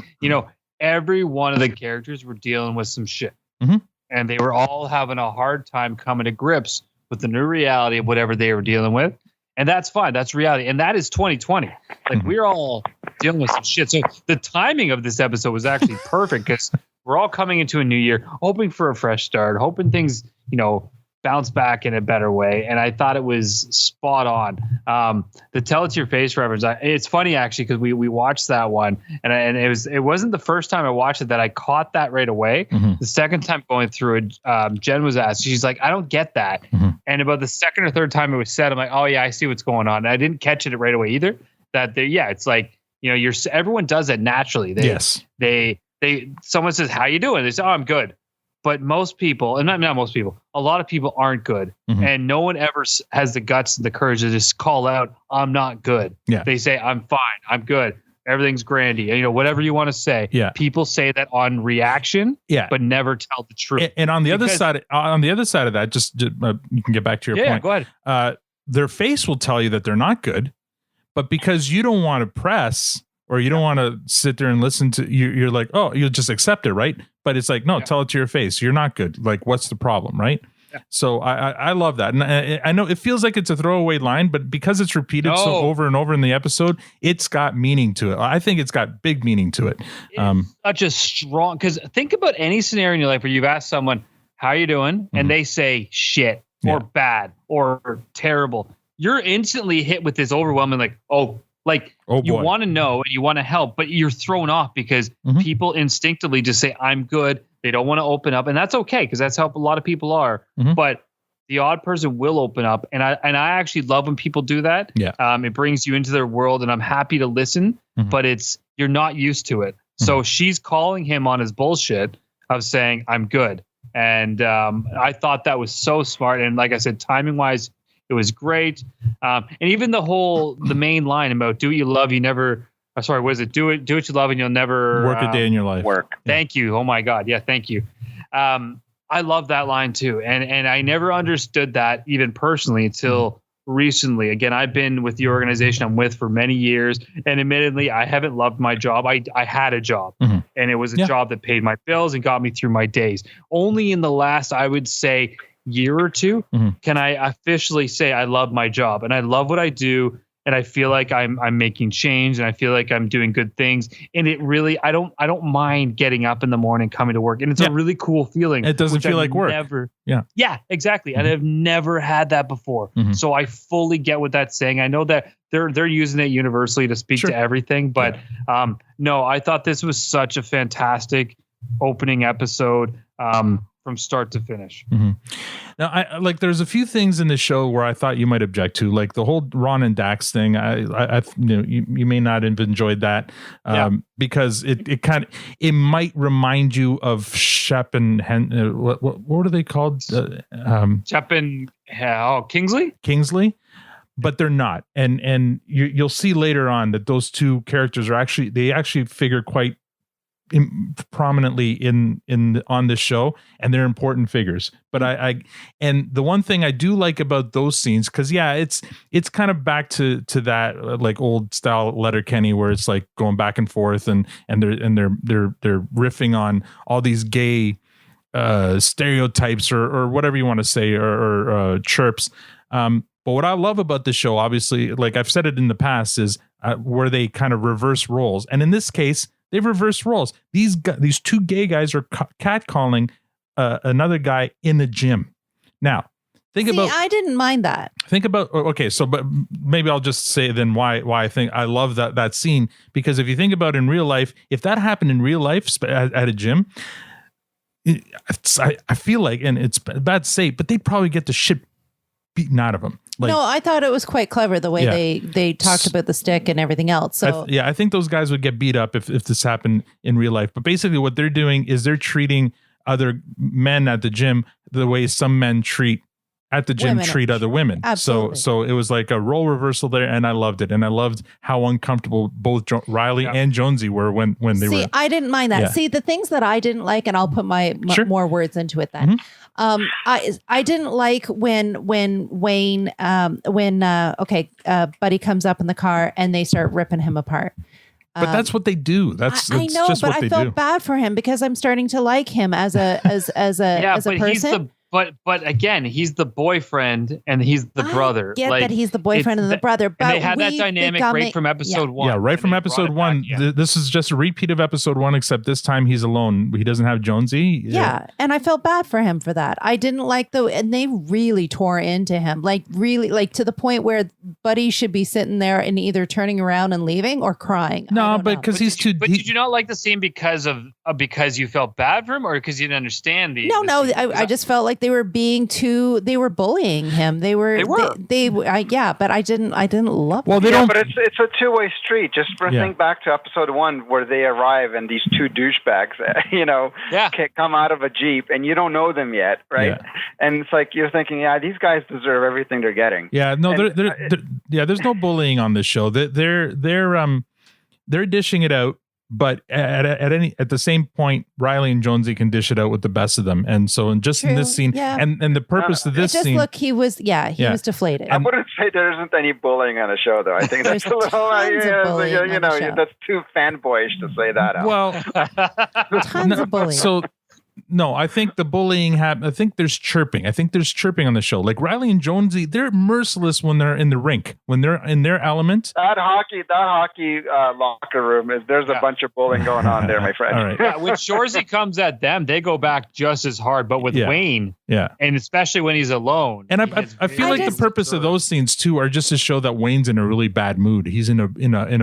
Every one of the characters were dealing with some shit. And they were all having a hard time coming to grips with the new reality of whatever they were dealing with. And that's fine. That's reality. And that is 2020. Like, we're all dealing with some shit. So the timing of this episode was actually perfect, because we're all coming into a new year, hoping for a fresh start, hoping things, bounce back in a better way. And I thought it was spot on. The tell it to your face reference. It's funny, actually, because we watched that one, and it wasn't the first time I watched it that I caught that right away. The second time going through it, Jen was asked, she's like, I don't get that. And about the second or third time it was said, I'm like, oh yeah, I see what's going on. And I didn't catch it right away either. It's like, everyone does it naturally. Someone says, how you doing? They say, oh, I'm good. But most people, and not most people, a lot of people aren't good. And no one ever has the guts and the courage to just call out, I'm not good. They say, I'm fine. I'm good. Everything's grandy. Whatever you want to say. People say that on reaction, but never tell the truth. And on the other side of that, just you can get back to your point. Go ahead. Their face will tell you that they're not good, but because you don't want to press, or you don't want to sit there and listen to you're like, oh, you'll just accept it, right? But it's like, no, tell it to your face. You're not good. Like, what's the problem, right? So I love that. And I know it feels like it's a throwaway line, but because it's repeated so over and over in the episode, it's got meaning to it. I think it's got big meaning to it. Such a strong, because think about any scenario in your life where you've asked someone, how are you doing? And they say shit or bad or terrible. You're instantly hit with this overwhelming, like, you want to know and you want to help, but you're thrown off because people instinctively just say, I'm good. They don't want to open up. And that's okay, because that's how a lot of people are. But the odd person will open up. And I actually love when people do that. It brings you into their world, and I'm happy to listen, but you're not used to it. So she's calling him on his bullshit of saying, I'm good. And I thought that was so smart. And like I said, timing wise, it was great. And even the main line about do what you love, you never, what is it? Do what you love and you'll never work a day in your life. Thank you. Oh my God. Yeah. Thank you. I love that line too. And I never understood that even personally until recently. Again, I've been with the organization I'm with for many years, and admittedly, I haven't loved my job. I had a job, and it was a job that paid my bills and got me through my days. Only in the last, I would say, year or two, can I officially say I love my job, and I love what I do. And I feel like I'm making change, and I feel like I'm doing good things. And it really, I don't mind getting up in the morning, coming to work, and it's a really cool feeling. It doesn't feel like work. Yeah, exactly. And I've never had that before, so I fully get what that's saying. I know that they're using it universally to speak to everything, but no, I thought this was such a fantastic opening episode. From start to finish. Now, I like. There's a few things in the show where I thought you might object to, like the whole Ron and Dax thing. You may not have enjoyed that because it might remind you of Shep and what are they called? Shep and Kingsley, but they're not. And you'll see later on that those two characters are actually figure quite prominently on this show, and they're important figures. But and the one thing I do like about those scenes, because it's kind of back to that like old style Letterkenny, where it's like going back and forth, and they're riffing on all these gay stereotypes or whatever you want to say, or chirps. But what I love about the show, obviously, like I've said it in the past, is where they kind of reverse roles, and in this case, they've reversed roles. These two gay guys are catcalling another guy in the gym. Now, I didn't mind that. Think about, okay, so but maybe I'll just say then why I think I love that scene, because if you think about in real life, if that happened in real life at a gym, I feel like, and it's bad to say, but they'd probably get the shit beaten out of them. No, I thought it was quite clever the way they talked about the stick and everything else. So I think those guys would get beat up if this happened in real life. But basically what they're doing is they're treating other men at the gym the way some men treat other women. Absolutely. So it was like a role reversal there, and I loved it. And I loved how uncomfortable both Riley and Jonesy were when they were. See, I didn't mind that. Yeah. See, the things that I didn't like, and I'll put more words into it then. I didn't like when Wayne Buddy comes up in the car and they start ripping him apart. But that's what they do. I know, but I felt bad for him because I'm starting to like him as a person. But again, he's the boyfriend and he's the brother. I get that he's the boyfriend and the brother, but they had that dynamic right from episode one. Yeah, right from episode one. This is just a repeat of episode one, except this time he's alone. He doesn't have Jonesy. Yeah, and I felt bad for him for that. I didn't like and they really tore into him, like to the point where Buddy should be sitting there and either turning around and leaving or crying. No, but because he's too. But did you not like the scene because you felt bad for him, or because you didn't understand the? No, I just felt like they were bullying him. They were. But I didn't love. Well, but it's a two-way street. Just think back to episode one where they arrive and these two douchebags, come out of a Jeep and you don't know them yet, right? Yeah. And it's like you're thinking, these guys deserve everything they're getting. Yeah, no, there's no bullying on this show. They're dishing it out. But at the same point, Riley and Jonesy can dish it out with the best of them, and so in this scene, and the purpose of this scene, he was deflated. I wouldn't say there isn't any bullying on the show, though. I think that's a little, that's too fanboyish to say that out. Well, tons of bullying. So. No, I think the bullying I think there's chirping. I think there's chirping on the show. Like Riley and Jonesy, they're merciless when they're in the rink, when they're in their element. That hockey locker room there's a bunch of bullying going on there, my friend. All right. When Shorzy comes at them, they go back just as hard. But with Wayne, and especially when he's alone, and I feel like the purpose of those scenes too are just to show that Wayne's in a really bad mood. He's in a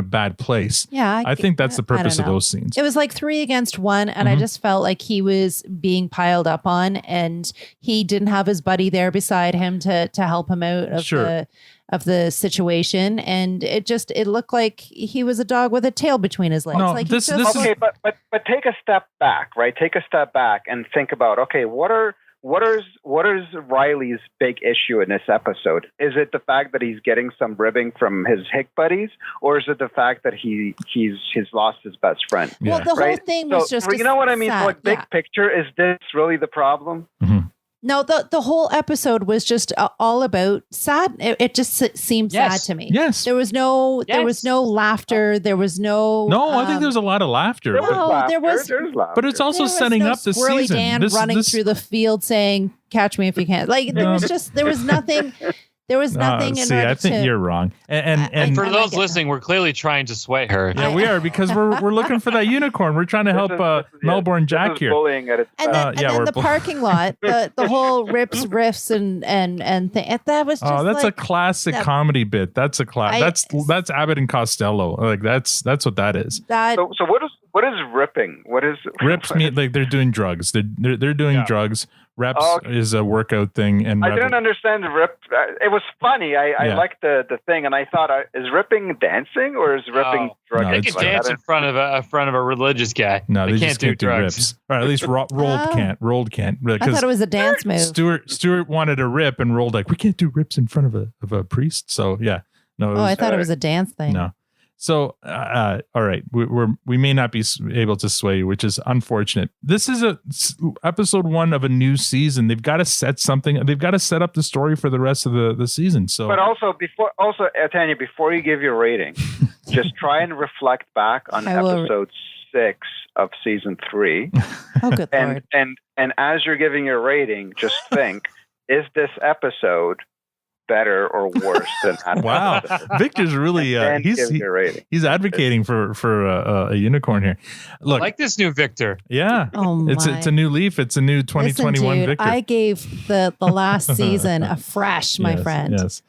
bad place. Yeah, I think that's the purpose of those scenes. It was like 3 against 1, and I just felt like he was being piled up on, and he didn't have his buddy there beside him to help him out of the situation, and it looked like he was a dog with a tail between his legs. No, like but take a step back, right? Take a step back and think about what is Riley's big issue in this episode? Is it the fact that he's getting some ribbing from his hick buddies, or is it the fact that he's lost his best friend? Well, the whole thing was just you know what I mean? Sad. So, big picture, is this really the problem? Mm-hmm. No, the whole episode was just all about sad. It just seemed sad to me. Yes. There was no laughter. There was no. No, I think there was a lot of laughter. There was laughter. But it's also setting up the Squirrely season. Dan running through the field saying, "Catch me if you can." Like there was nothing. There was nothing. See, I think you're wrong. And for those listening, we're clearly trying to sway her. Yeah, we are, because we're looking for that unicorn. We're trying to help Melbourne Jack here. Bullying at its And then the parking lot, the whole riffs and that was just that's a classic comedy bit. That's a that's Abbott and Costello. Like that's what that is. So what is ripping? What is rips? Mean like they're doing drugs. They're doing drugs. Reps is a workout thing, and I didn't understand the rip. It was funny. I liked the thing, and I thought, is ripping dancing or is ripping drugs? They can dance in front of a religious guy. No, they can't do drugs. rips. Or at least Rolled can't. Rolled can't. I thought it was a dance move. Stuart wanted a rip, and Rolled like, we can't do rips in front of a priest. So yeah, no. I thought it was a dance thing. No. So, all right, we may not be able to sway you, which is unfortunate. This is episode 1 of a new season. They've got to set something. They've got to set up the story for the rest of the season. So, but also Tanya, before you give your rating, just try and reflect back on episode 6 of season 3. Oh, good Lord! And as you're giving your rating, just think: is this episode better or worse than that? Wow, Victor's really he's advocating for a unicorn here. Look, I like this new Victor. Yeah, it's a new leaf. It's a new 2021 Listen, dude, Victor. I gave the last season a fresh, my friend. Yes.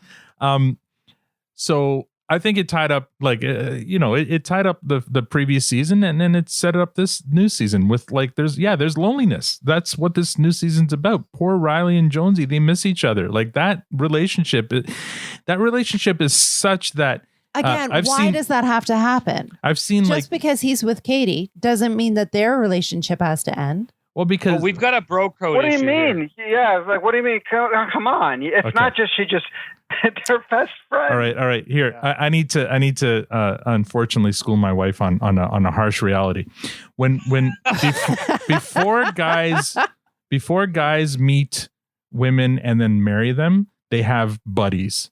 So I think it tied up it tied up the previous season, and then it set up this new season with there's loneliness. That's what this new season's about. Poor Riley and Jonesy, they miss each other. Like that relationship is such that again, why does that have to happen? I've seen just because he's with Katie doesn't mean that their relationship has to end. Well, because we've got a bro code. What do you issue mean? Yeah, it's like, what do you mean? Come on, it's not just she just they're best friends. All right. Here, I need to unfortunately school my wife on a harsh reality. When before guys meet women and then marry them, they have buddies,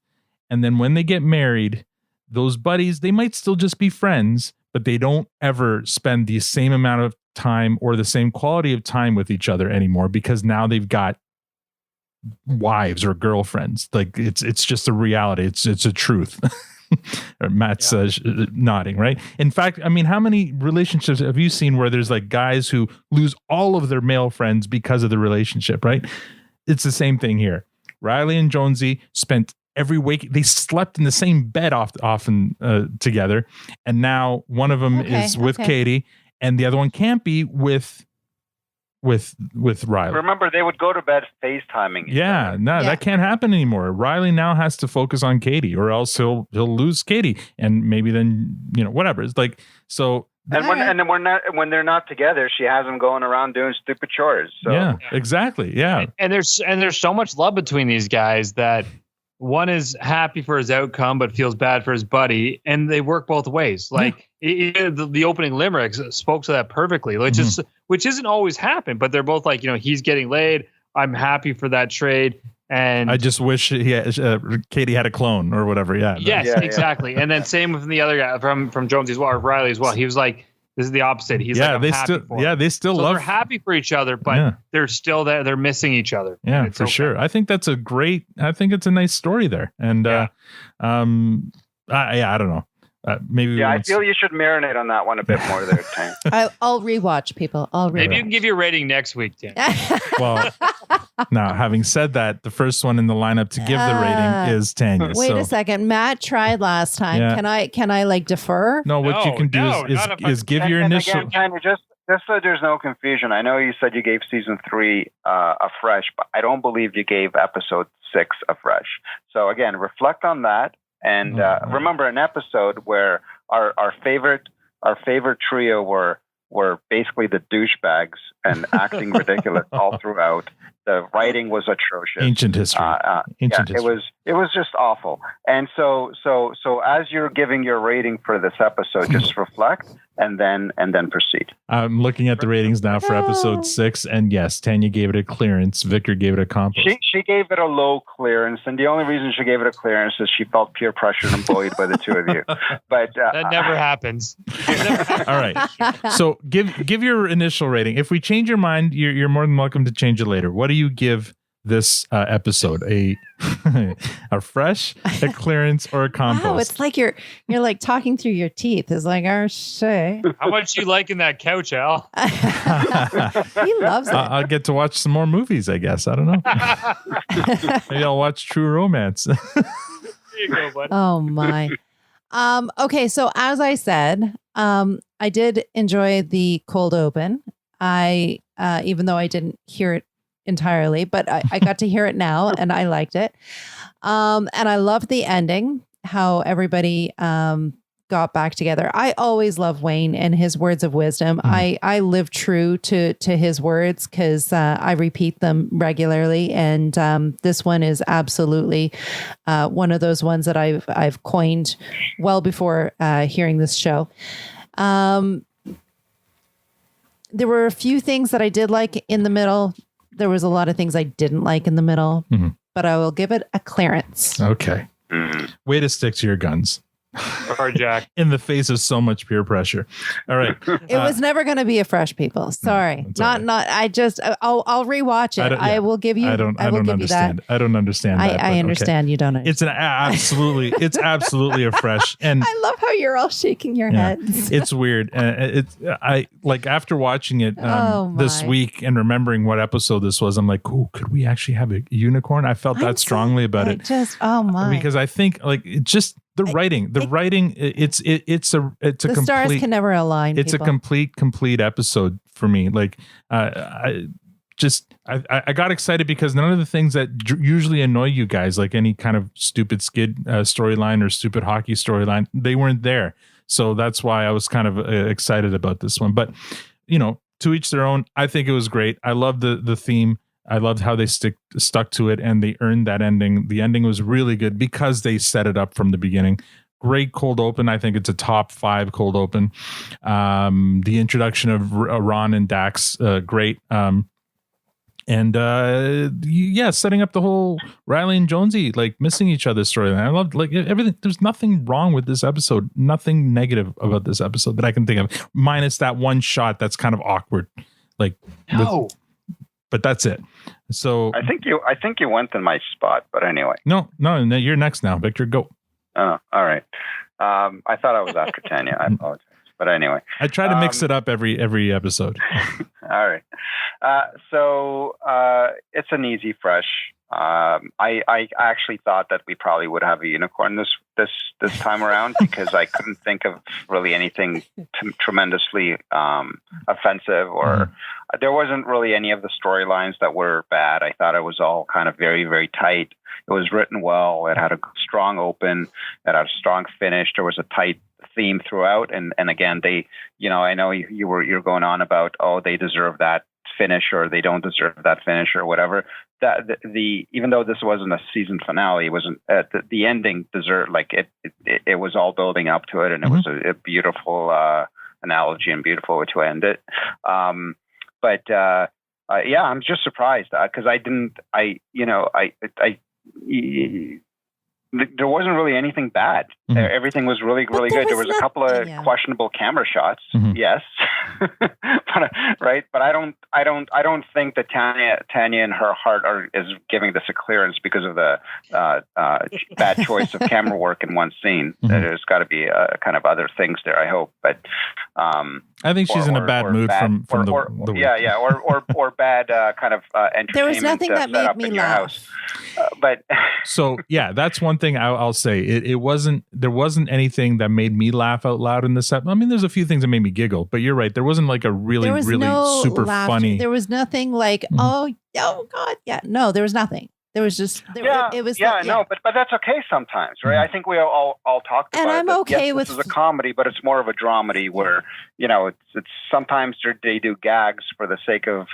and then when they get married, those buddies, they might still just be friends, but they don't ever spend the same amount of time or the same quality of time with each other anymore, because now they've got wives or girlfriends. Like it's just a reality. It's a truth. Matt's nodding, right? In fact, I mean, how many relationships have you seen where there's like guys who lose all of their male friends because of the relationship, right? It's the same thing here. Riley and Jonesy spent every week, they slept in the same bed often together, and now one of them is with Katie, and the other one can't be with Riley. Remember, they would go to bed FaceTiming. That can't happen anymore. Riley now has to focus on Katie, or else he'll lose Katie, and maybe then whatever. It's like so. And when they're not together, she has them going around doing stupid chores. So. Yeah, exactly. Yeah, and there's so much love between these guys that one is happy for his outcome but feels bad for his buddy, and they work both ways. Like the opening Limerick spoke to that perfectly, which isn't always happen, but they're both like, he's getting laid. I'm happy for that trade. And I just wish Katie had a clone or whatever. Yeah. Yes, exactly. And then same with the other guy from Jones as well, or Riley as well. He was like, this is the opposite. He's like, they still love. They're happy for each other, but they're still there. They're missing each other. Yeah, for sure. I think that's I think it's a nice story there. And I don't know. Maybe. Yeah, I feel you should marinate on that one a bit more there, Tang. I'll rewatch, people. Maybe you can give your rating next week, Tim. Well, now, having said that, the first one in the lineup to give the rating is Tanya. Wait a second. Matt tried last time. Yeah. Can I like defer? No, what you can do is give your initial. Again, Tanya, just so there's no confusion. I know you said you gave season 3 a fresh, but I don't believe you gave episode 6 a fresh. So again, reflect on that. And remember an episode where our favorite trio were basically the douchebags and acting ridiculous all throughout. The writing was atrocious. Ancient history. Ancient history. It was just awful. And so as you're giving your rating for this episode, just reflect and then proceed. I'm looking at the ratings now for episode 6, and yes, Tanya gave it a clearance. Victor gave it a compost. She gave it a low clearance, and the only reason she gave it a clearance is she felt peer pressured and bullied by the two of you. But that never happens. All right. So give your initial rating. If we change your mind, you're more than welcome to change it later. What do you give this episode? A fresh, a clearance, or a compost? Wow, it's like you're like talking through your teeth. It's like, say. How much you liking that couch, Al? He loves it. I'll get to watch some more movies, I guess. I don't know. Maybe I'll watch True Romance. There you go, bud. Oh my. Okay, so as I said, I did enjoy the cold open. I even though I didn't hear it entirely, but I got to hear it now and I liked it. And I loved the ending, how everybody got back together. I always love Wayne and his words of wisdom. I live true to his words because I repeat them regularly. And this one is absolutely one of those ones that I've coined well before hearing this show. There were a few things that I did like in the middle. There was a lot of things I didn't like in the middle, but I will give it a clearance. Okay. Way to stick to your guns. Hard Jack. In the face of so much peer pressure. All right. It was never going to be a fresh people. Sorry. Not. I just, I'll rewatch it. I will give you, I don't understand. that. I don't understand that. I understand okay. you don't understand. It's absolutely a fresh. And I love how you're all shaking your heads. It's weird. I like after watching it this week and remembering what episode this was, I'm like, oh, could we actually have a unicorn? I felt that strongly about it. Oh my. Because I think like it just, the writing, it's a the stars can never align. It's people. a complete episode for me. Like, I got excited because none of the things that usually annoy you guys, like any kind of stupid skid storyline or stupid hockey storyline, they weren't there. So that's why I was kind of excited about this one. But to each their own. I think it was great. I love the theme. I loved how they stuck to it and they earned that ending. The ending was really good because they set it up from the beginning. Great cold open. I think it's a top 5 cold open. The introduction of Ron and Dax, great. Setting up the whole Riley and Jonesy like missing each other's storyline. I loved like everything. There's nothing wrong with this episode. Nothing negative about this episode that I can think of, minus that one shot that's kind of awkward. Like but that's it. So I think you went in my spot, but anyway. No, you're next now, Victor. Go. Oh, all right. I thought I was after Tanya. I apologize, but anyway. I try to mix it up every episode. All right. So it's an easy fresh. I actually thought that we probably would have a unicorn this time around because I couldn't think of really anything tremendously offensive or there wasn't really any of the storylines that were bad. I thought it was all kind of very, very tight. It was written well. It had a strong open. It had a strong finish. There was a tight theme throughout. And again, they, I know you're going on about, they deserve that finish or they don't deserve that finish or whatever. That even though this wasn't a season finale, it wasn't the ending deserved. Like it was all building up to it, and it was a beautiful analogy and beautiful way to end it. I'm just surprised because there wasn't really anything bad. Everything was really, really good. There was a couple of questionable camera shots, yes, But I don't think that Tanya in her heart is giving this a clearance because of the bad choice of camera work in one scene. There's got to be kind of other things there. I hope, but I think she's in a bad mood from the or bad kind of entertainment. There was nothing that made me laugh. But so yeah, that's one thing I'll say. There wasn't anything that made me laugh out loud in this episode. I mean, there's a few things that made me giggle, but you're right. There wasn't like a really super laughter. Funny. There was nothing like oh god, yeah. No, there was nothing. There was just but that's okay sometimes, right? I think we all talked about and it. I'm okay with this is a comedy, but it's more of a dramedy where it's sometimes they do gags for the sake of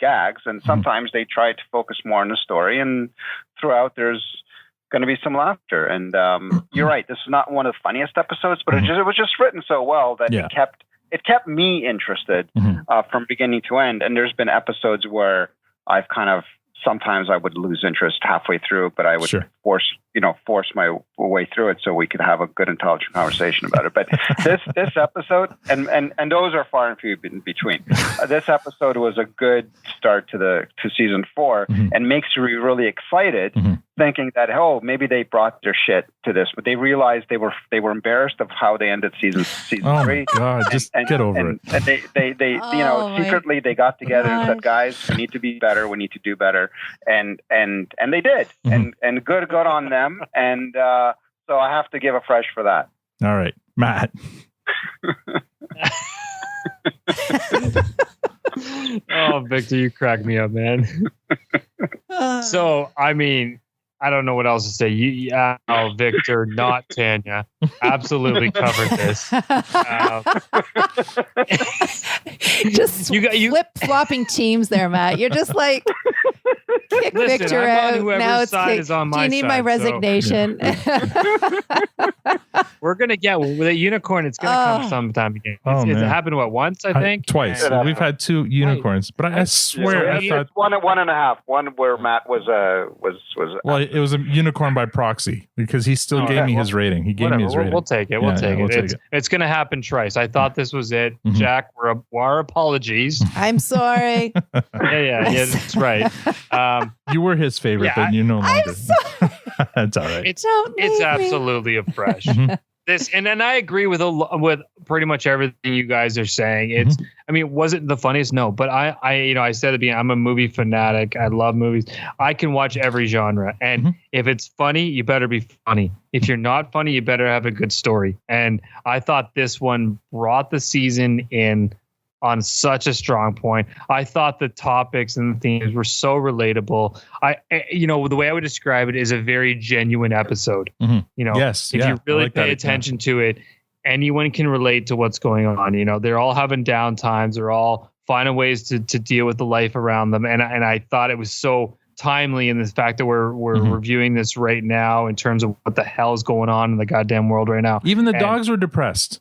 gags, and sometimes they try to focus more on the story, and throughout there's going to be some laughter. And you're right, this is not one of the funniest episodes, but it was just written so well that it kept me interested from beginning to end. And there's been episodes where I've kind of, sometimes I would lose interest halfway through, but I would force my way through it so we could have a good, intelligent conversation about it. But this episode, and those are far and few in between. This episode was a good start to season 4, and makes you really excited, thinking that maybe they brought their shit to this, but they realized they were embarrassed of how they ended season 3. Oh my God, just get over it. And they secretly they got together and said, guys, we need to be better. We need to do better. And they did. And good on them. And so I have to give a fresh for that. All right, Matt. Oh, Victor, you crack me up, man. So, I mean, I don't know what else to say. Victor, not Tanya, absolutely covered this. Just flip-flopping teams there, Matt. You're just like, kick Victor out. Now it's like, do you need my resignation? We're going to get with a unicorn. It's going to come sometime again. It's happened, once, I think? Twice. We've had 2 unicorns, but I swear I thought... One and a half. One where Matt was well, it was a unicorn by proxy because he still gave me his rating. He gave me his rating. We'll take it. We'll take it. It's going to happen twice. I thought this was it. Jack, our apologies. I'm sorry. Yeah, that's right. You were his favorite, but you no longer. I'm sorry. That's all right. It's absolutely a fresh. This and I agree with pretty much everything you guys are saying. It's I mean, was it the funniest? No, but I said at the beginning, I'm a movie fanatic. I love movies. I can watch every genre, and if it's funny, you better be funny. If you're not funny, you better have a good story. And I thought this one brought the season in on such a strong point. I thought the topics and the themes were so relatable. The way I would describe it is a very genuine episode. If you really pay attention to it, anyone can relate to what's going on. They're all having down times. They're all finding ways to deal with the life around them. And I thought it was so timely in the fact that we're reviewing this right now in terms of what the hell is going on in the goddamn world right now. Even the dogs were depressed.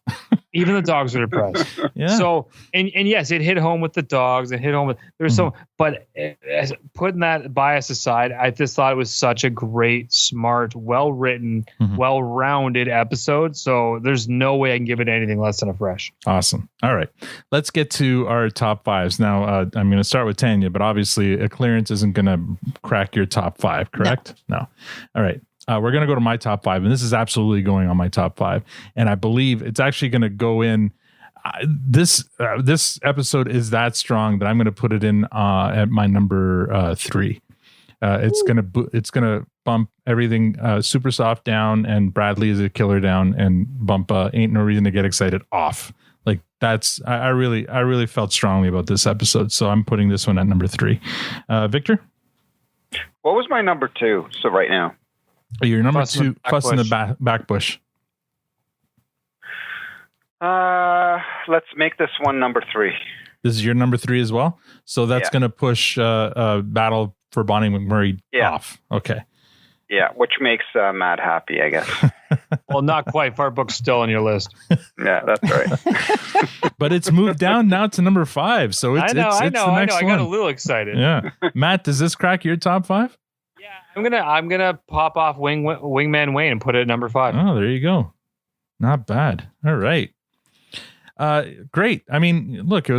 Even the dogs were depressed. Yeah. So, and yes, it hit home with the dogs. It hit home with, there's so, but putting that bias aside, I just thought it was such a great, smart, well-written, well-rounded episode. So there's no way I can give it anything less than a fresh. Awesome. All right. Let's get to our top 5s. Now, I'm going to start with Tanya, but obviously a clearance isn't going to crack your top 5, correct? No. All right. We're going to go to my top 5, and this is absolutely going on my top 5. And I believe it's actually going to go in. This episode is that strong that I'm going to put it in at my number 3. It's going to bump everything super soft down, and Bradley is a killer down, and bump Ain't No Reason to Get Excited off. Like that's I really felt strongly about this episode, so I'm putting this one at number 3. Victor, what was my number 2? So right now. Your number 2, Fuss in the Back Bush. Let's make this one number 3. This is your number 3 as well? So that's going to push Battle for Bonnie McMurray off. Okay. Yeah, which makes Matt happy, I guess. Well, not quite. Fart Book's still on your list. Yeah, that's right. But it's moved down now to number 5. So it's I the next I one. got a little excited. Yeah. Matt, does this crack your top 5? I'm gonna pop off Wingman Wayne and put it at number 5. Oh, there you go. Not bad. All right. Great. I mean, look, I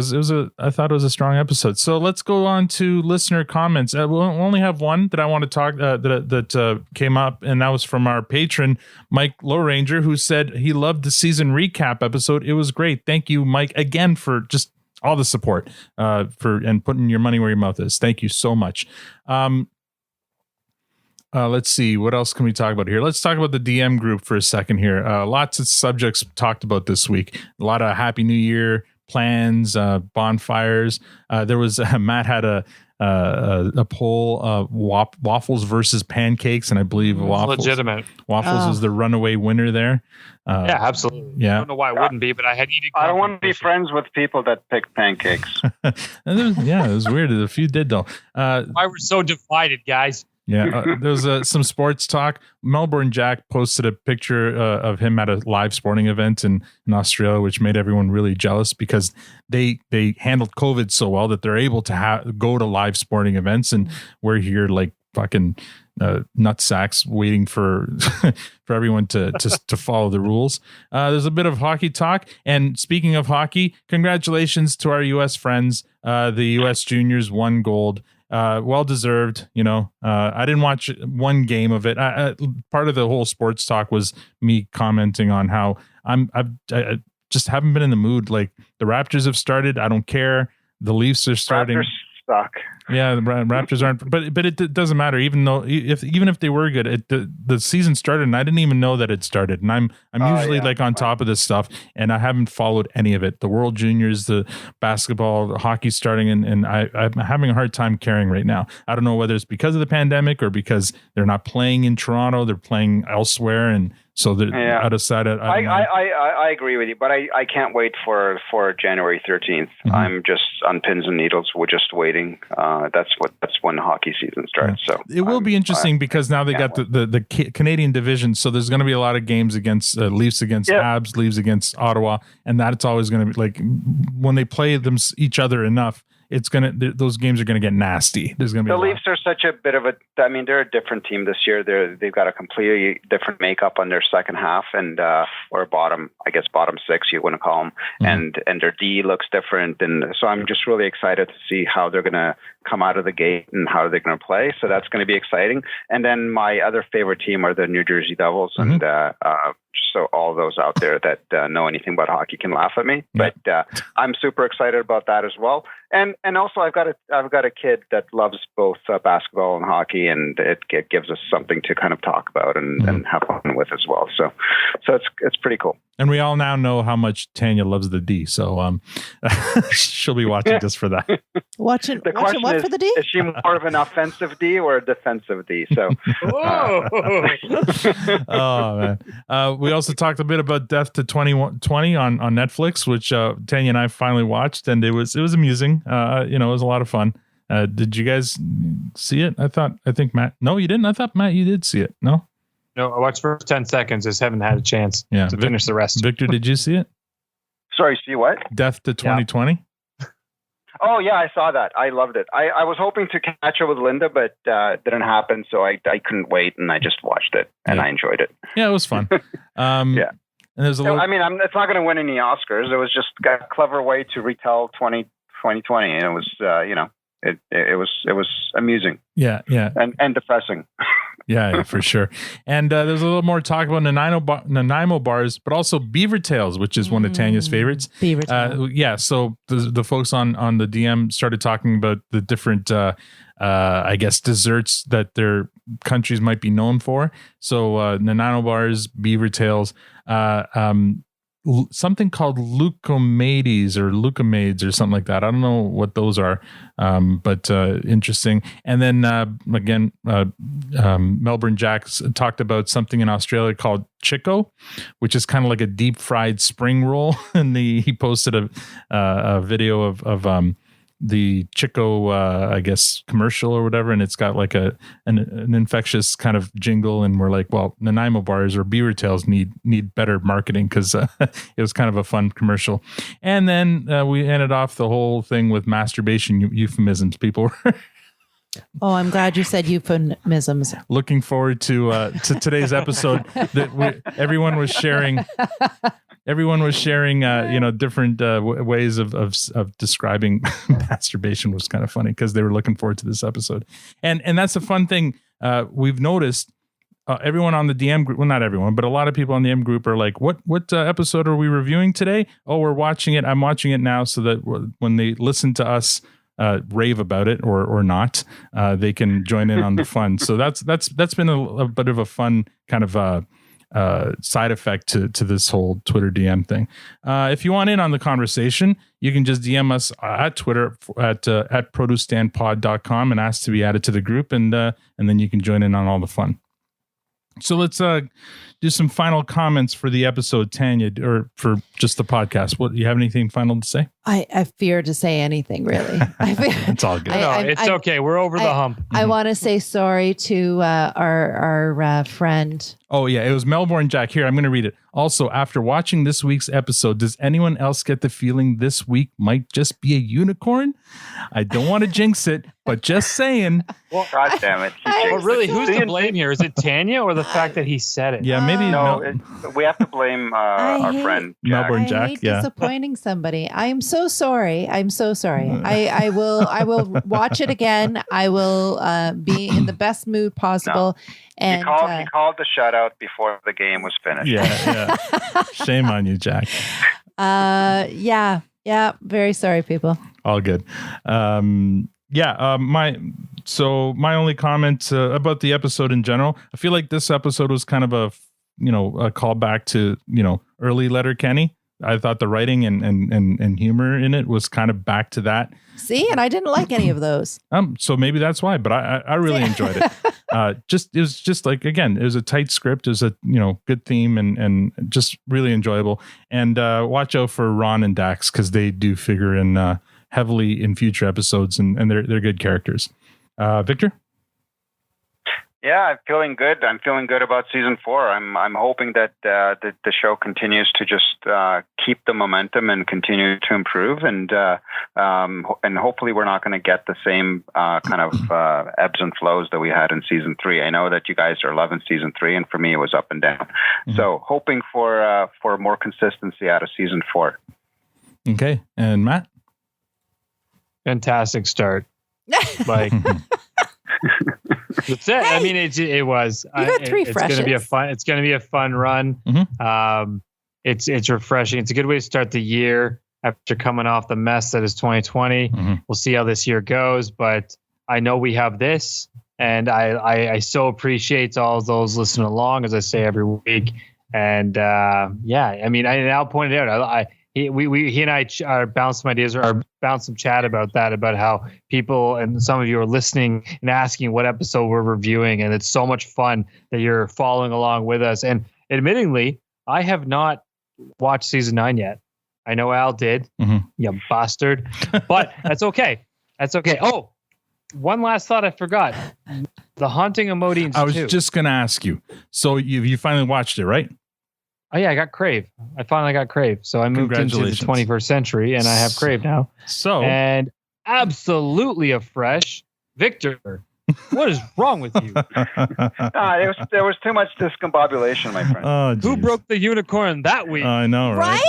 thought it was a strong episode. So let's go on to listener comments. We'll only have one that I want to talk that came up, and that was from our patron Mike Low Ranger, who said he loved the season recap episode. It was great. Thank you, Mike, again for just all the support and putting your money where your mouth is. Thank you so much. Let's see. What else can we talk about here? Let's talk about the DM group for a second here. Lots of subjects talked about this week. A lot of Happy New Year plans, bonfires. There was Matt had a poll, waffles versus pancakes, and I believe waffles is the runaway winner there. Yeah, absolutely. Yeah. I don't know why it wouldn't be, but I had eaten. I don't want to be friends with people that pick pancakes. It was weird. A few did though. Why we're so divided, guys? Yeah, there's some sports talk. Melbourne Jack posted a picture of him at a live sporting event in Australia, which made everyone really jealous because they handled COVID so well that they're able to go to live sporting events, and we're here like fucking nutsacks waiting for for everyone to follow the rules. There's a bit of hockey talk, and speaking of hockey, congratulations to our U.S. friends. The U.S. juniors won gold. Well deserved, I didn't watch one game of it. Part of the whole sports talk was me commenting on how I just haven't been in the mood. Like the Raptors have started. I don't care. The Leafs are starting. Raptors suck. Yeah, the Raptors aren't, but it doesn't matter. Even if they were good, the season started and I didn't even know that it started. And I'm usually like on top of this stuff, and I haven't followed any of it. The World Juniors, the basketball, the hockey starting, and I'm having a hard time caring right now. I don't know whether it's because of the pandemic or because they're not playing in Toronto, they're playing elsewhere, and so they're out of sight. I agree with you, but I can't wait for January 13th. Mm-hmm. I'm just on pins and needles. We're just waiting. That's when hockey season starts. So it will be interesting because now they got the Canadian division, so there's going to be a lot of games against Leafs against Habs, Leafs against Ottawa, and that's always going to be like when they play them each other enough. Those games are going to get nasty. There's going to be the Leafs are such a bit of they're a different team this year. They've got a completely different makeup on their second half and or bottom six you want to call them, and their D looks different, and so I'm just really excited to see how they're going to come out of the gate and how they're going to play. So that's going to be exciting. And then my other favorite team are the New Jersey Devils, and so all those out there that know anything about hockey can laugh at me, but I'm super excited about that as well. And also I've got a kid that loves both basketball and hockey, and it gives us something to kind of talk about and have fun with as well. So it's pretty cool. And we all now know how much Tanya loves the D, so she'll be watching just for that. Watching what for the D? Is she more of an offensive D or a defensive D? So, oh man. We also talked a bit about Death to 2020 on Netflix, which Tanya and I finally watched, and it was amusing. It was a lot of fun. Did you guys see it? I think Matt. No, you didn't. I thought Matt, you did see it. No, I watched the first 10 seconds. Just haven't had a chance to finish the rest. Victor, did you see it? Sorry, see what? Death to 2020. Oh yeah, I saw that. I loved it. I was hoping to catch up with Linda, but didn't happen. So I couldn't wait, and I just watched it, and I enjoyed it. Yeah, it was fun. Yeah. And there's it's not going to win any Oscars. It was just a clever way to retell 2020, and it was, it was amusing. Yeah, and depressing. Yeah, for sure. And there's a little more talk about Nanaimo bars, but also Beaver Tails, which is one of Tanya's favorites. Beaver Tails. So the folks on the DM started talking about the different, I guess, desserts that their countries might be known for. So Nanaimo bars, Beaver Tails, something called Leucomades or something like that. I don't know what those are, but interesting. And then again, Melbourne Jacks talked about something in Australia called Chico, which is kind of like a deep fried spring roll. And he posted a video of the Chico, I guess, commercial or whatever, and it's got like an infectious kind of jingle, and we're like, well, Nanaimo bars or Beaver Tails need better marketing, because it was kind of a fun commercial. And then we ended off the whole thing with masturbation euphemisms. People were Oh, I'm glad you said euphemisms. Looking forward to today's episode. Everyone was sharing. Everyone was sharing, different ways of describing masturbation. Was kind of funny because they were looking forward to this episode, and that's a fun thing we've noticed. Everyone on the DM group, well, not everyone, but a lot of people on the DM group are like, "What episode are we reviewing today?" Oh, we're watching it. I'm watching it now, so that when they listen to us rave about it or not, they can join in on the fun. So that's been a bit of a fun kind of side effect to this whole Twitter DM thing. If you want in on the conversation, you can just DM us at Twitter at producestandpod.com and ask to be added to the group, and then you can join in on all the fun. So let's do some final comments for the episode, Tanya, or for just the podcast. What, you have anything final to say? I fear to say anything, really. It's all good. It's okay. We're over the hump. I want to say sorry to our friend. Oh, yeah. It was Melbourne Jack. Here, I'm going to read it. Also, after watching this week's episode, does anyone else get the feeling this week might just be a unicorn? I don't want to jinx it, but just saying. Well, God damn it. But really, who's to blame here? Is it Tanya or the fact that he said it? Yeah, maybe. We have to blame our friend Jack. Melbourne Jack. I hate disappointing somebody. I am so sorry. I'm so sorry. I will watch it again. I will be in the best mood possible. No. And he called the shutout before the game was finished. Yeah. Shame on you, Jack. Yeah. Very sorry, people. All good. My only comment about the episode in general, I feel like this episode was kind of a callback to, early Letterkenny. I thought the writing and humor in it was kind of back to that. See, and I didn't like any of those. So maybe that's why, but I really enjoyed it. It was just like, again, it was a tight script. It was a, good theme and just really enjoyable. And watch out for Ron and Dax, because they do figure in heavily in future episodes, and they're good characters. Victor? Yeah, I'm feeling good. I'm feeling good about season 4. I'm hoping that the show continues to just keep the momentum and continue to improve, and hopefully we're not going to get the same kind of ebbs and flows that we had in season 3. I know that you guys are loving season 3, and for me it was up and down. Mm-hmm. So hoping for more consistency out of season 4. Okay, and Matt? Fantastic start. Like. That's it. Hey, I mean, it was. You got 3 freshes. It's going to be a fun run. Mm-hmm. It's refreshing. It's a good way to start the year after coming off the mess that is 2020. Mm-hmm. We'll see how this year goes, but I know we have this, and I so appreciate all those listening along, as I say every week. And I mean, I now pointed out, he and I are bouncing some ideas, or bouncing some chat about how people and some of you are listening and asking what episode we're reviewing, and it's so much fun that you're following along with us. And admittingly, I have not watched season 9 yet. I know Al did, you bastard, but that's okay. That's okay. Oh, one last thought I forgot: The Haunting of Modines. I was just gonna ask you. So you finally watched it, right? Oh yeah, I got Crave. I finally got Crave. So I moved into the 21st century, and I have Crave now. And absolutely afresh, Victor. What is wrong with you? There was too much discombobulation, my friend. Oh, who broke the unicorn that week? I know, right?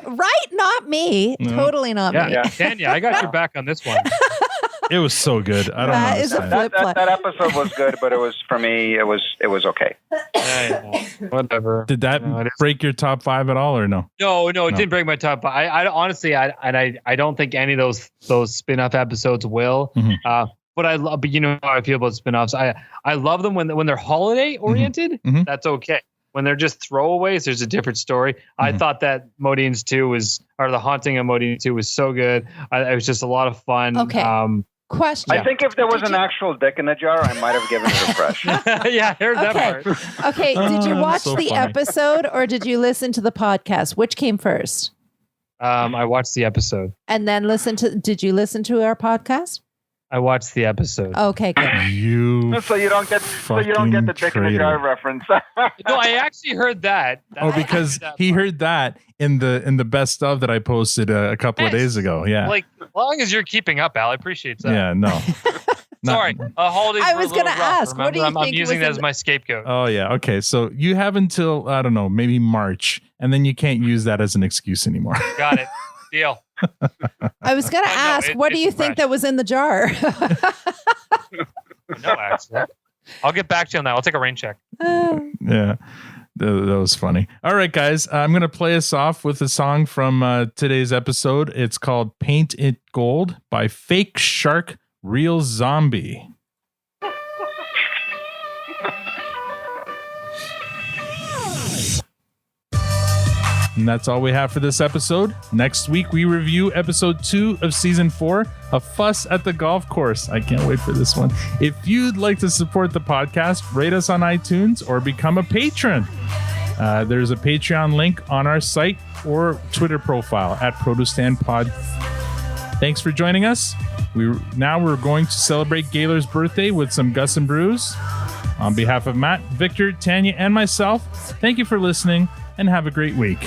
Right? Not me. No. Totally not me. Yeah, Tanya, I got your back on this one. It was so good. I don't know. That episode was good, but it was, for me, it was okay. Whatever. Did that break your top 5 at all, or no? No, it didn't break my top 5. I honestly, I don't think any of those spin-off episodes will. Mm-hmm. But you know how I feel about spin-offs. I love them when they're holiday oriented. Mm-hmm. That's okay. When they're just throwaways, there's a different story. Mm-hmm. I thought that Modines 2 The Haunting of Modines 2 was so good. It was just a lot of fun. Okay. Question. I think if there was an actual dick in a jar, I might have given it a fresh. Yeah, I heard that part. Okay, did you watch the episode or did you listen to the podcast? Which came first? I watched the episode. And then did you listen to our podcast? I watched the episode. Okay, good. So you don't get the dick in a jar reference. No, I actually heard that. Because he heard that in the best of that I posted a couple of days ago. Yeah. Like, as long as you're keeping up, Al, I appreciate that. Yeah, no. Sorry, holidays. I was going to ask. Remember, what do you think? I'm using that as my scapegoat. Oh yeah. Okay. So you have until, I don't know, maybe March, and then you can't use that as an excuse anymore. Got it. Deal. I was going to ask, what do you think that was in the jar? No accident. I'll get back to you on that. I'll take a rain check. Yeah. That was funny. All right, guys. I'm going to play us off with a song from today's episode. It's called Paint It Gold by Fake Shark Real Zombie. And that's all we have for this episode. Next week, we review episode 2 of season 4, A Fuss at the Golf Course. I can't wait for this one. If you'd like to support the podcast, rate us on iTunes or become a patron. There's a Patreon link on our site or Twitter profile at ProduceStandPod. Thanks for joining us. We're going to celebrate Gaylor's birthday with some Gus and Brews. On behalf of Matt, Victor, Tanya, and myself, thank you for listening and have a great week.